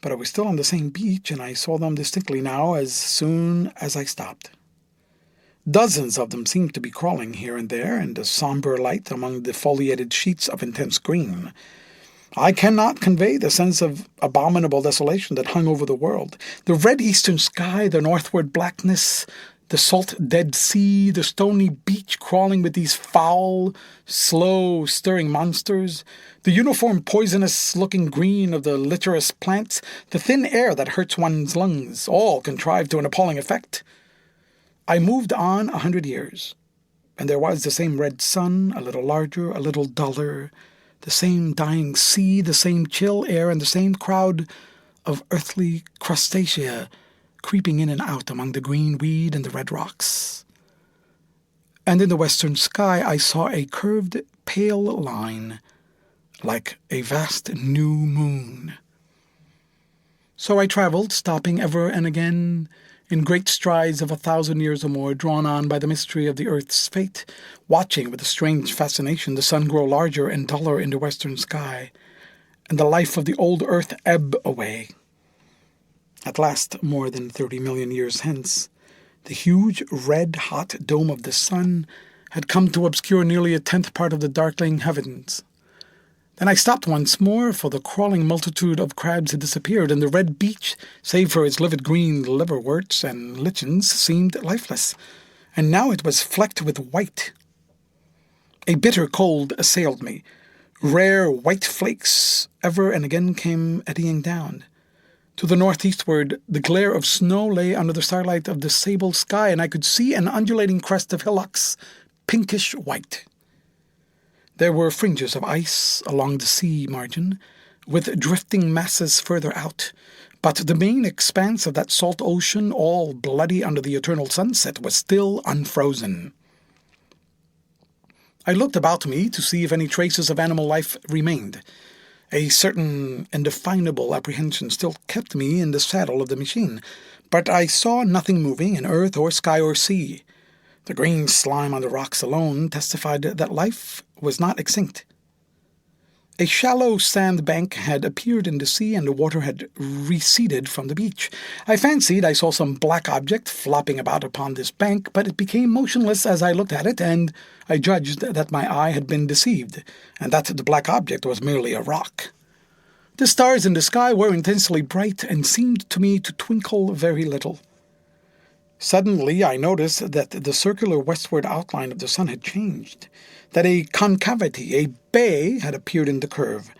but I was still on the same beach, and I saw them distinctly now as soon as I stopped. Dozens of them seemed to be crawling here and there in the somber light among the foliated sheets of intense green. I cannot convey the sense of abominable desolation that hung over the world. The red eastern sky, the northward blackness, the salt Dead Sea, the stony beach crawling with these foul, slow-stirring monsters, the uniform poisonous-looking green of the litorous plants, the thin air that hurts one's lungs, all contrived to an appalling effect. I moved on 100 years, and there was the same red sun, a little larger, a little duller, the same dying sea, the same chill air, and the same crowd of earthly crustacea creeping in and out among the green weed and the red rocks. And in the western sky I saw a curved, pale line, like a vast new moon. So I traveled, stopping ever and again, in great strides of 1,000 years or more, drawn on by the mystery of the earth's fate, watching with a strange fascination the sun grow larger and duller in the western sky, and the life of the old earth ebb away. At last, more than 30 million years hence, the huge red-hot dome of the sun had come to obscure nearly 1/10 part of the darkling heavens. Then I stopped once more, for the crawling multitude of crabs had disappeared, and the red beach, save for its livid green liverworts and lichens, seemed lifeless, and now it was flecked with white. A bitter cold assailed me. Rare white flakes ever and again came eddying down. To the northeastward, the glare of snow lay under the starlight of the sable sky, and I could see an undulating crest of hillocks, pinkish white. There were fringes of ice along the sea margin, with drifting masses further out, but the main expanse of that salt ocean, all bloody under the eternal sunset, was still unfrozen. I looked about me to see if any traces of animal life remained. A certain indefinable apprehension still kept me in the saddle of the machine, but I saw nothing moving in earth or sky or sea. The green slime on the rocks alone testified that life was not extinct. A shallow sandbank had appeared in the sea, and the water had receded from the beach. I fancied I saw some black object flopping about upon this bank, but it became motionless as I looked at it, and I judged that my eye had been deceived, and that the black object was merely a rock. The stars in the sky were intensely bright, and seemed to me to twinkle very little. Suddenly I noticed that the circular westward outline of the sun had changed, that a concavity, a bay, had appeared in the curve.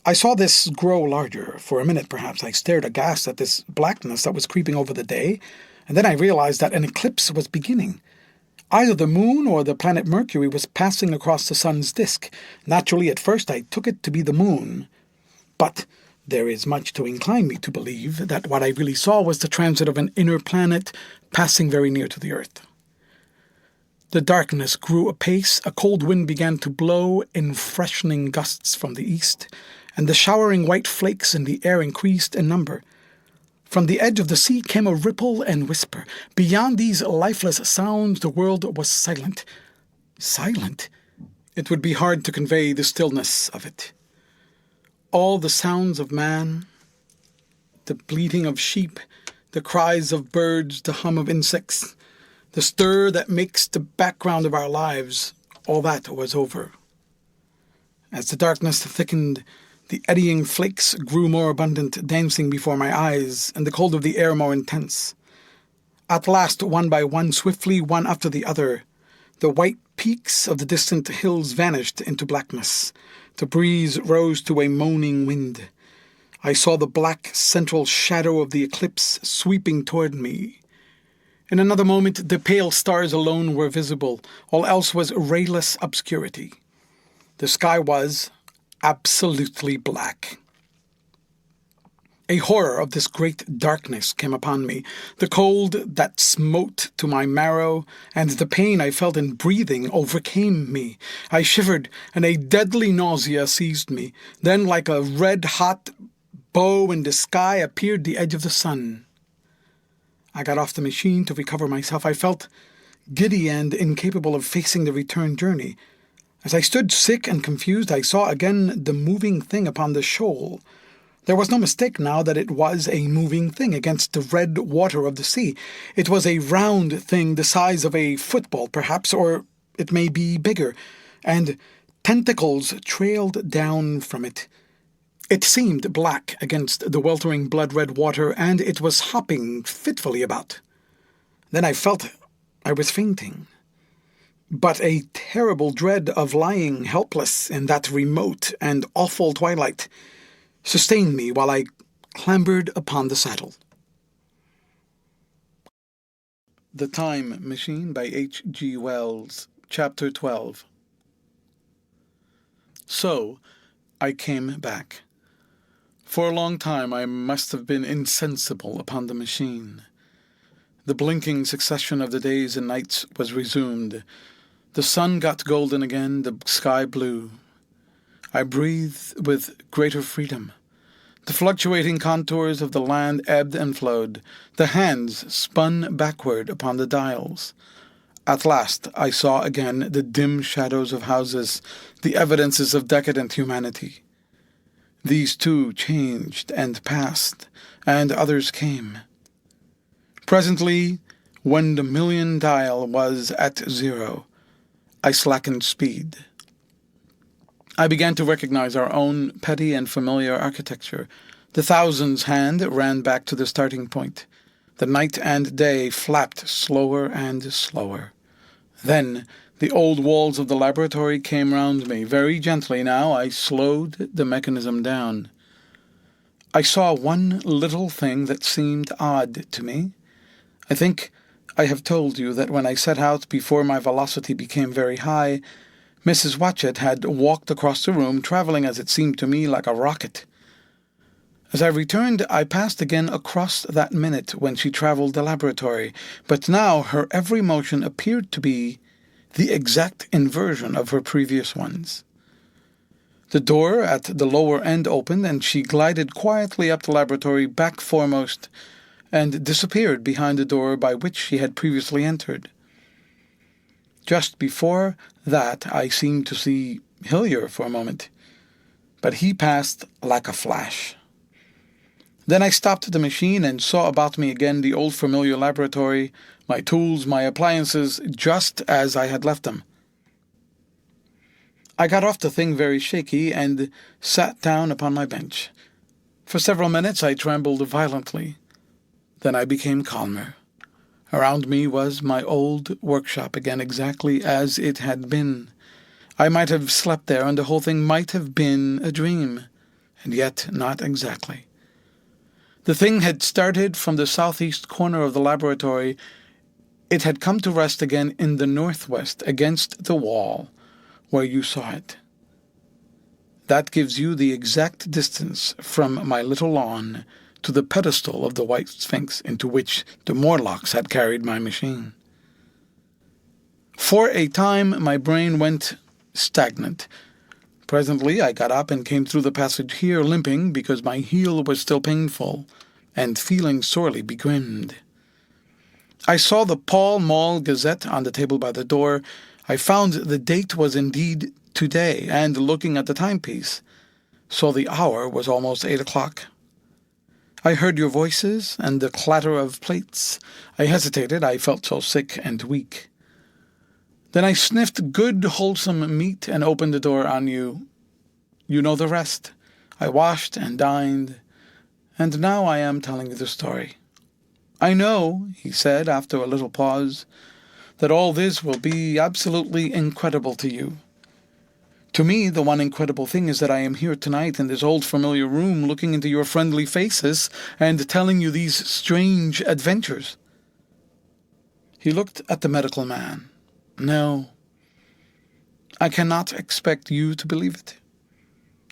I saw this grow larger. For a minute, perhaps, I stared aghast at this blackness that was creeping over the day, and then I realized that an eclipse was beginning. Either the moon or the planet Mercury was passing across the sun's disk. Naturally, at first I took it to be the moon, but there is much to incline me to believe that what I really saw was the transit of an inner planet passing very near to the earth. The darkness grew apace, a cold wind began to blow in freshening gusts from the east, and the showering white flakes in the air increased in number. From the edge of the sea came a ripple and whisper. Beyond these lifeless sounds, the world was silent. Silent? It would be hard to convey the stillness of it. All the sounds of man, the bleating of sheep, the cries of birds, the hum of insects, the stir that makes the background of our lives, all that was over. As the darkness thickened, the eddying flakes grew more abundant, dancing before my eyes, and the cold of the air more intense. At last, one by one, swiftly, one after the other, the white peaks of the distant hills vanished into blackness. The breeze rose to a moaning wind. I saw the black central shadow of the eclipse sweeping toward me. In another moment, the pale stars alone were visible. All else was rayless obscurity. The sky was absolutely black. A horror of this great darkness came upon me, the cold that smote to my marrow, and the pain I felt in breathing overcame me. I shivered, and a deadly nausea seized me. Then, like a red-hot bow in the sky, appeared the edge of the sun. I got off the machine to recover myself. I felt giddy and incapable of facing the return journey. As I stood sick and confused, I saw again the moving thing upon the shoal. There was no mistake now that it was a moving thing against the red water of the sea. It was a round thing the size of a football, perhaps, or it may be bigger, and tentacles trailed down from it. It seemed black against the weltering blood-red water, and it was hopping fitfully about. Then I felt I was fainting. But a terrible dread of lying helpless in that remote and awful twilight sustained me while I clambered upon the saddle. The Time Machine by H.G Wells, Chapter 12. So, I came back. For a long time I must have been insensible upon the machine. The blinking succession of the days and nights was resumed. The sun got golden again, the sky blue. I breathed with greater freedom. The fluctuating contours of the land ebbed and flowed. The hands spun backward upon the dials. At last I saw again the dim shadows of houses, the evidences of decadent humanity. These too changed and passed, and others came. Presently, when the million dial was at 0, I slackened speed. I began to recognize our own petty and familiar architecture. The thousands' hand ran back to the starting point. The night and day flapped slower and slower. Then the old walls of the laboratory came round me. Very gently now I slowed the mechanism down. I saw one little thing that seemed odd to me. I think I have told you that when I set out before my velocity became very high, Mrs. Watchett had walked across the room, traveling as it seemed to me like a rocket. As I returned, I passed again across that minute when she traveled the laboratory, but now her every motion appeared to be the exact inversion of her previous ones. The door at the lower end opened, and she glided quietly up the laboratory, back foremost, and disappeared behind the door by which she had previously entered. Just before that I seemed to see Hillier for a moment, but he passed like a flash. Then I stopped the machine and saw about me again the old familiar laboratory, my tools, my appliances, just as I had left them. I got off the thing very shaky and sat down upon my bench. For several minutes I trembled violently. Then I became calmer. Around me was my old workshop again, exactly as it had been. I might have slept there, and the whole thing might have been a dream, and yet not exactly. The thing had started from the southeast corner of the laboratory. It had come to rest again in the northwest, against the wall, where you saw it. That gives you the exact distance from my little lawn to the pedestal of the White Sphinx into which the Morlocks had carried my machine. For a time my brain went stagnant. Presently I got up and came through the passage here, limping because my heel was still painful. and feeling sorely begrimed. I saw the Pall Mall Gazette on the table by the door. I found the date was indeed today, and looking at the timepiece, saw the hour was almost 8 o'clock. I heard your voices and the clatter of plates. I hesitated, I felt so sick and weak. Then I sniffed good, wholesome meat and opened the door on you. You know the rest. I washed and dined, and now I am telling you the story. I know, he said after a little pause, that all this will be absolutely incredible to you. To me, the one incredible thing is that I am here tonight in this old familiar room looking into your friendly faces and telling you these strange adventures. He looked at the medical man. No, I cannot expect you to believe it.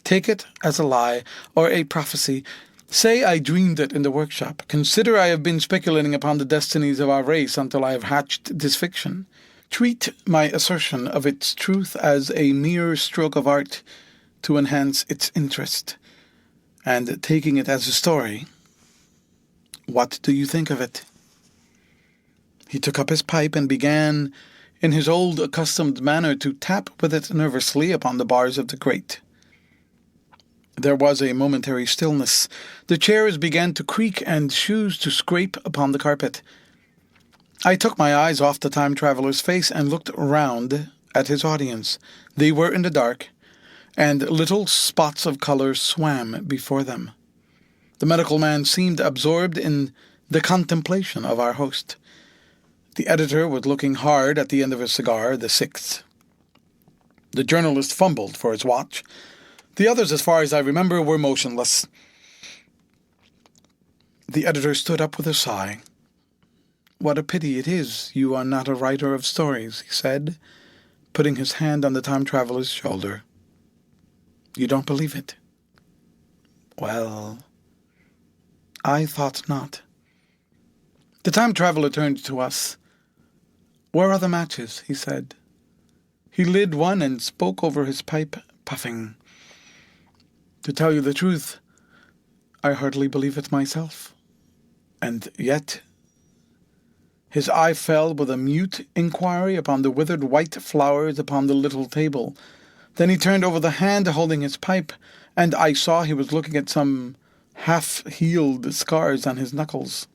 Take it as a lie or a prophecy. Say I dreamed it in the workshop. Consider I have been speculating upon the destinies of our race until I have hatched this fiction. Treat my assertion of its truth as a mere stroke of art to enhance its interest. And taking it as a story, what do you think of it? He took up his pipe and began, in his old accustomed manner, to tap with it nervously upon the bars of the grate. There was a momentary stillness. The chairs began to creak and shoes to scrape upon the carpet. I took my eyes off the time-traveler's face and looked round at his audience. They were in the dark, and little spots of color swam before them. The medical man seemed absorbed in the contemplation of our host. The editor was looking hard at the end of his cigar, the sixth. The journalist fumbled for his watch. The others, as far as I remember, were motionless. The editor stood up with a sigh. What a pity it is you are not a writer of stories, he said, putting his hand on the time-traveler's shoulder. You don't believe it? Well, I thought not. The time-traveler turned to us. Where are the matches? He said. He lit one and spoke over his pipe, puffing. To tell you the truth, I hardly believe it myself. And yet... His eye fell with a mute inquiry upon the withered white flowers upon the little table. Then he turned over the hand holding his pipe, and I saw he was looking at some half-healed scars on his knuckles.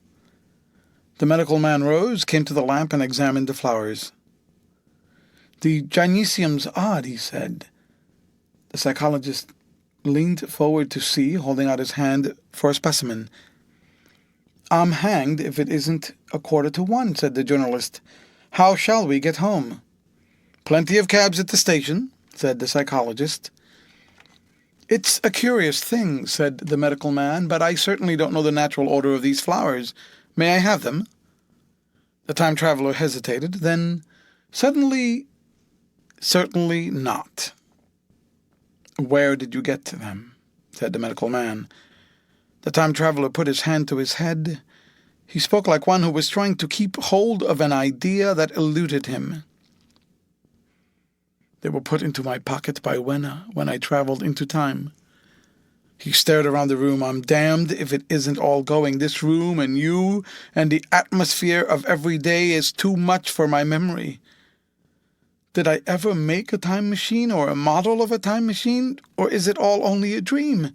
The medical man rose, came to the lamp, and examined the flowers. The gynecium's odd, he said. The psychologist leaned forward to see, holding out his hand for a specimen. I'm hanged if it isn't 1:45, said the journalist. How shall we get home? Plenty of cabs at the station, said the psychologist. It's a curious thing, said the medical man, but I certainly don't know the natural order of these flowers. May I have them? The time-traveler hesitated, then suddenly, certainly not. Where did you get to them? Said the medical man. The time-traveler put his hand to his head. He spoke like one who was trying to keep hold of an idea that eluded him. They were put into my pocket by Wenna when I traveled into time. He stared around the room. I'm damned if it isn't all going. This room and you and the atmosphere of every day is too much for my memory. Did I ever make a time machine or a model of a time machine, or is it all only a dream?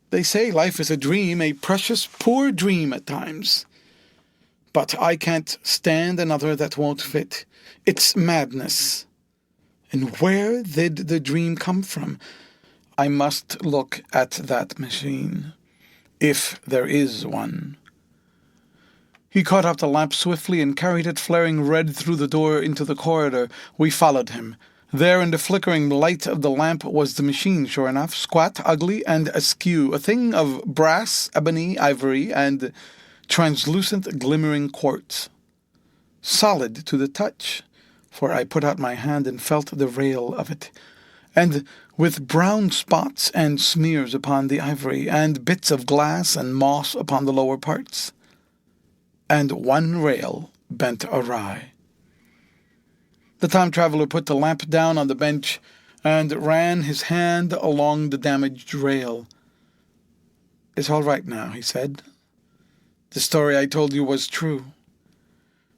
They say life is a dream, a precious, poor dream at times. But I can't stand another that won't fit. It's madness. And where did the dream come from? I must look at that machine, if there is one. He caught up the lamp swiftly and carried it flaring red through the door into the corridor. We followed him. There in the flickering light of the lamp was the machine, sure enough, squat, ugly, and askew, a thing of brass, ebony, ivory, and translucent glimmering quartz. Solid to the touch, for I put out my hand and felt the rail of it, and with brown spots and smears upon the ivory, and bits of glass and moss upon the lower parts, and one rail bent awry. The time-traveler put the lamp down on the bench and ran his hand along the damaged rail. "It's all right now," he said. "The story I told you was true.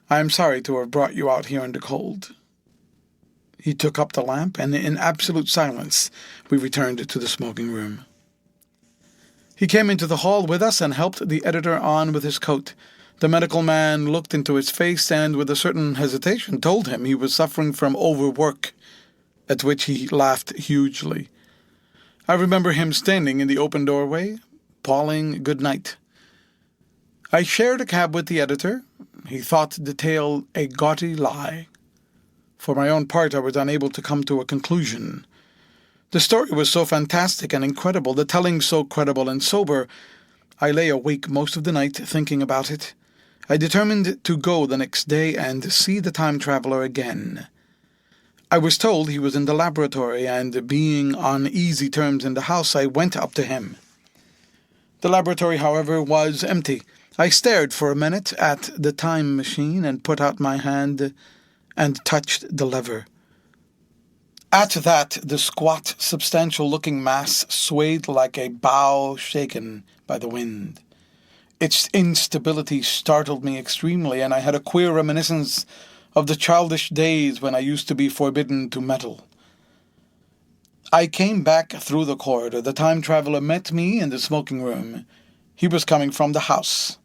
I am sorry to have brought you out here in the cold." He took up the lamp, and in absolute silence we returned to the smoking room. He came into the hall with us and helped the editor on with his coat. The medical man looked into his face and, with a certain hesitation, told him he was suffering from overwork, at which he laughed hugely. I remember him standing in the open doorway, bawling good night. I shared a cab with the editor. He thought the tale a gaudy lie. For my own part, I was unable to come to a conclusion. The story was so fantastic and incredible, the telling so credible and sober. I lay awake most of the night thinking about it. I determined to go the next day and see the time traveler again. I was told he was in the laboratory, and being on easy terms in the house, I went up to him. The laboratory, however, was empty. I stared for a minute at the time machine and put out my hand and touched the lever. At that, the squat, substantial-looking mass swayed like a bough shaken by the wind. Its instability startled me extremely, and I had a queer reminiscence of the childish days when I used to be forbidden to meddle. I came back through the corridor. The time traveler met me in the smoking room. He was coming from the house.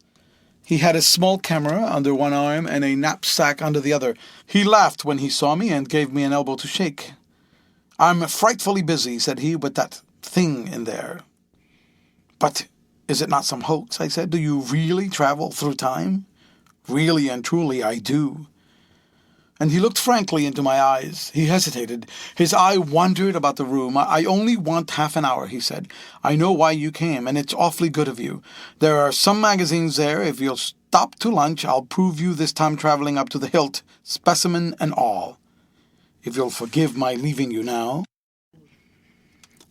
He had a small camera under one arm and a knapsack under the other. He laughed when he saw me and gave me an elbow to shake. "I'm frightfully busy," said he, "with that thing in there." "But is it not some hoax?" I said. "Do you really travel through time?" "Really and truly, I do." And he looked frankly into my eyes. He hesitated. His eye wandered about the room. "I only want half an hour," he said. "I know why you came, and it's awfully good of you. There are some magazines there. If you'll stop to lunch, I'll prove you this time traveling up to the hilt, specimen and all. If you'll forgive my leaving you now."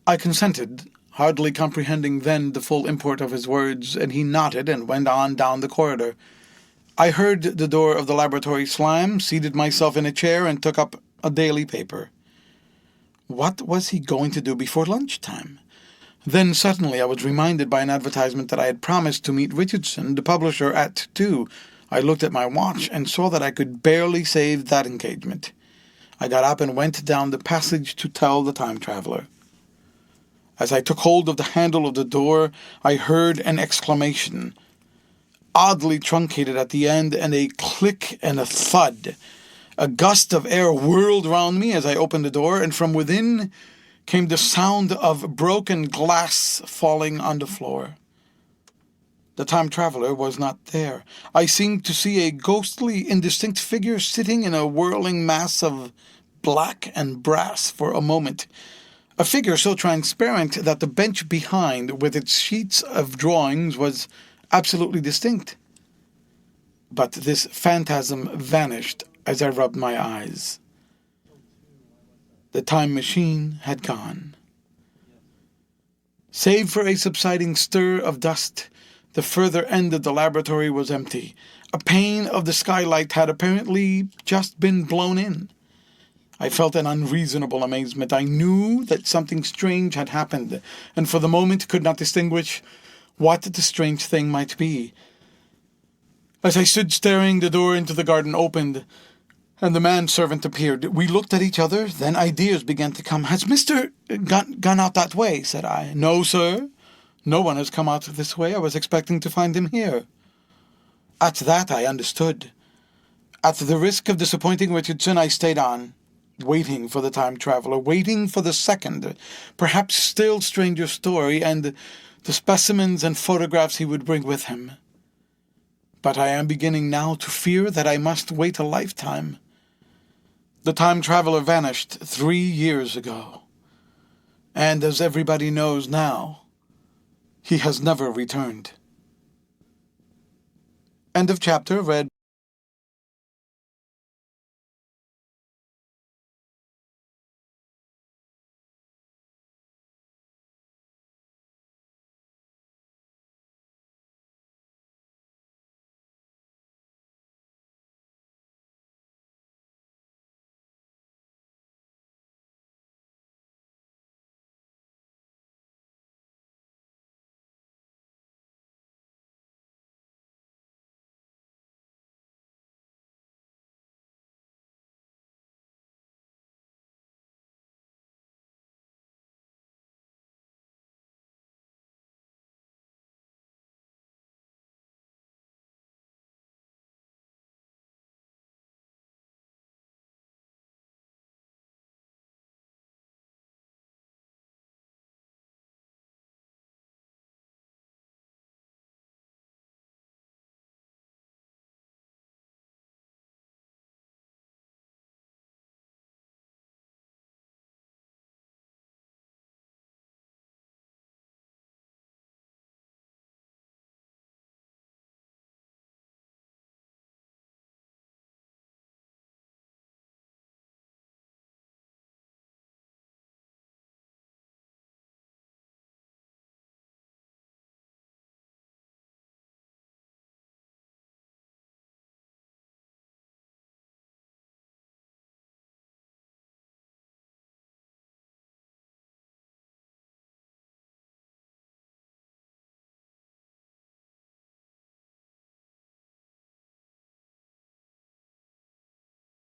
I consented, hardly comprehending then the full import of his words, and he nodded and went on down the corridor. I heard the door of the laboratory slam, seated myself in a chair, and took up a daily paper. What was he going to do before lunchtime? Then suddenly I was reminded by an advertisement that I had promised to meet Richardson, the publisher, at 2. I looked at my watch and saw that I could barely save that engagement. I got up and went down the passage to tell the time traveler. As I took hold of the handle of the door, I heard an exclamation, oddly truncated at the end, and a click and a thud. A gust of air whirled round me as I opened the door, and from within came the sound of broken glass falling on the floor. The time traveler was not there. I seemed to see a ghostly, indistinct figure sitting in a whirling mass of black and brass for a moment. A figure so transparent that the bench behind, with its sheets of drawings, was absolutely distinct. But this phantasm vanished as I rubbed my eyes. The time machine had gone. Save for a subsiding stir of dust, the further end of the laboratory was empty. A pane of the skylight had apparently just been blown in. I felt an unreasonable amazement. I knew that something strange had happened, and for the moment could not distinguish what the strange thing might be. As I stood staring, the door into the garden opened, and the manservant appeared. We looked at each other, then ideas began to come. "Has Mr. gone out that way?" said I. "No, sir. No one has come out this way. I was expecting to find him here." At that I understood. At the risk of disappointing Richardson, I stayed on, waiting for the time traveler, waiting for the second, perhaps still stranger story, and the specimens and photographs he would bring with him. But I am beginning now to fear that I must wait a lifetime. The time traveler vanished 3 years ago, and as everybody knows now, he has never returned. End of chapter, read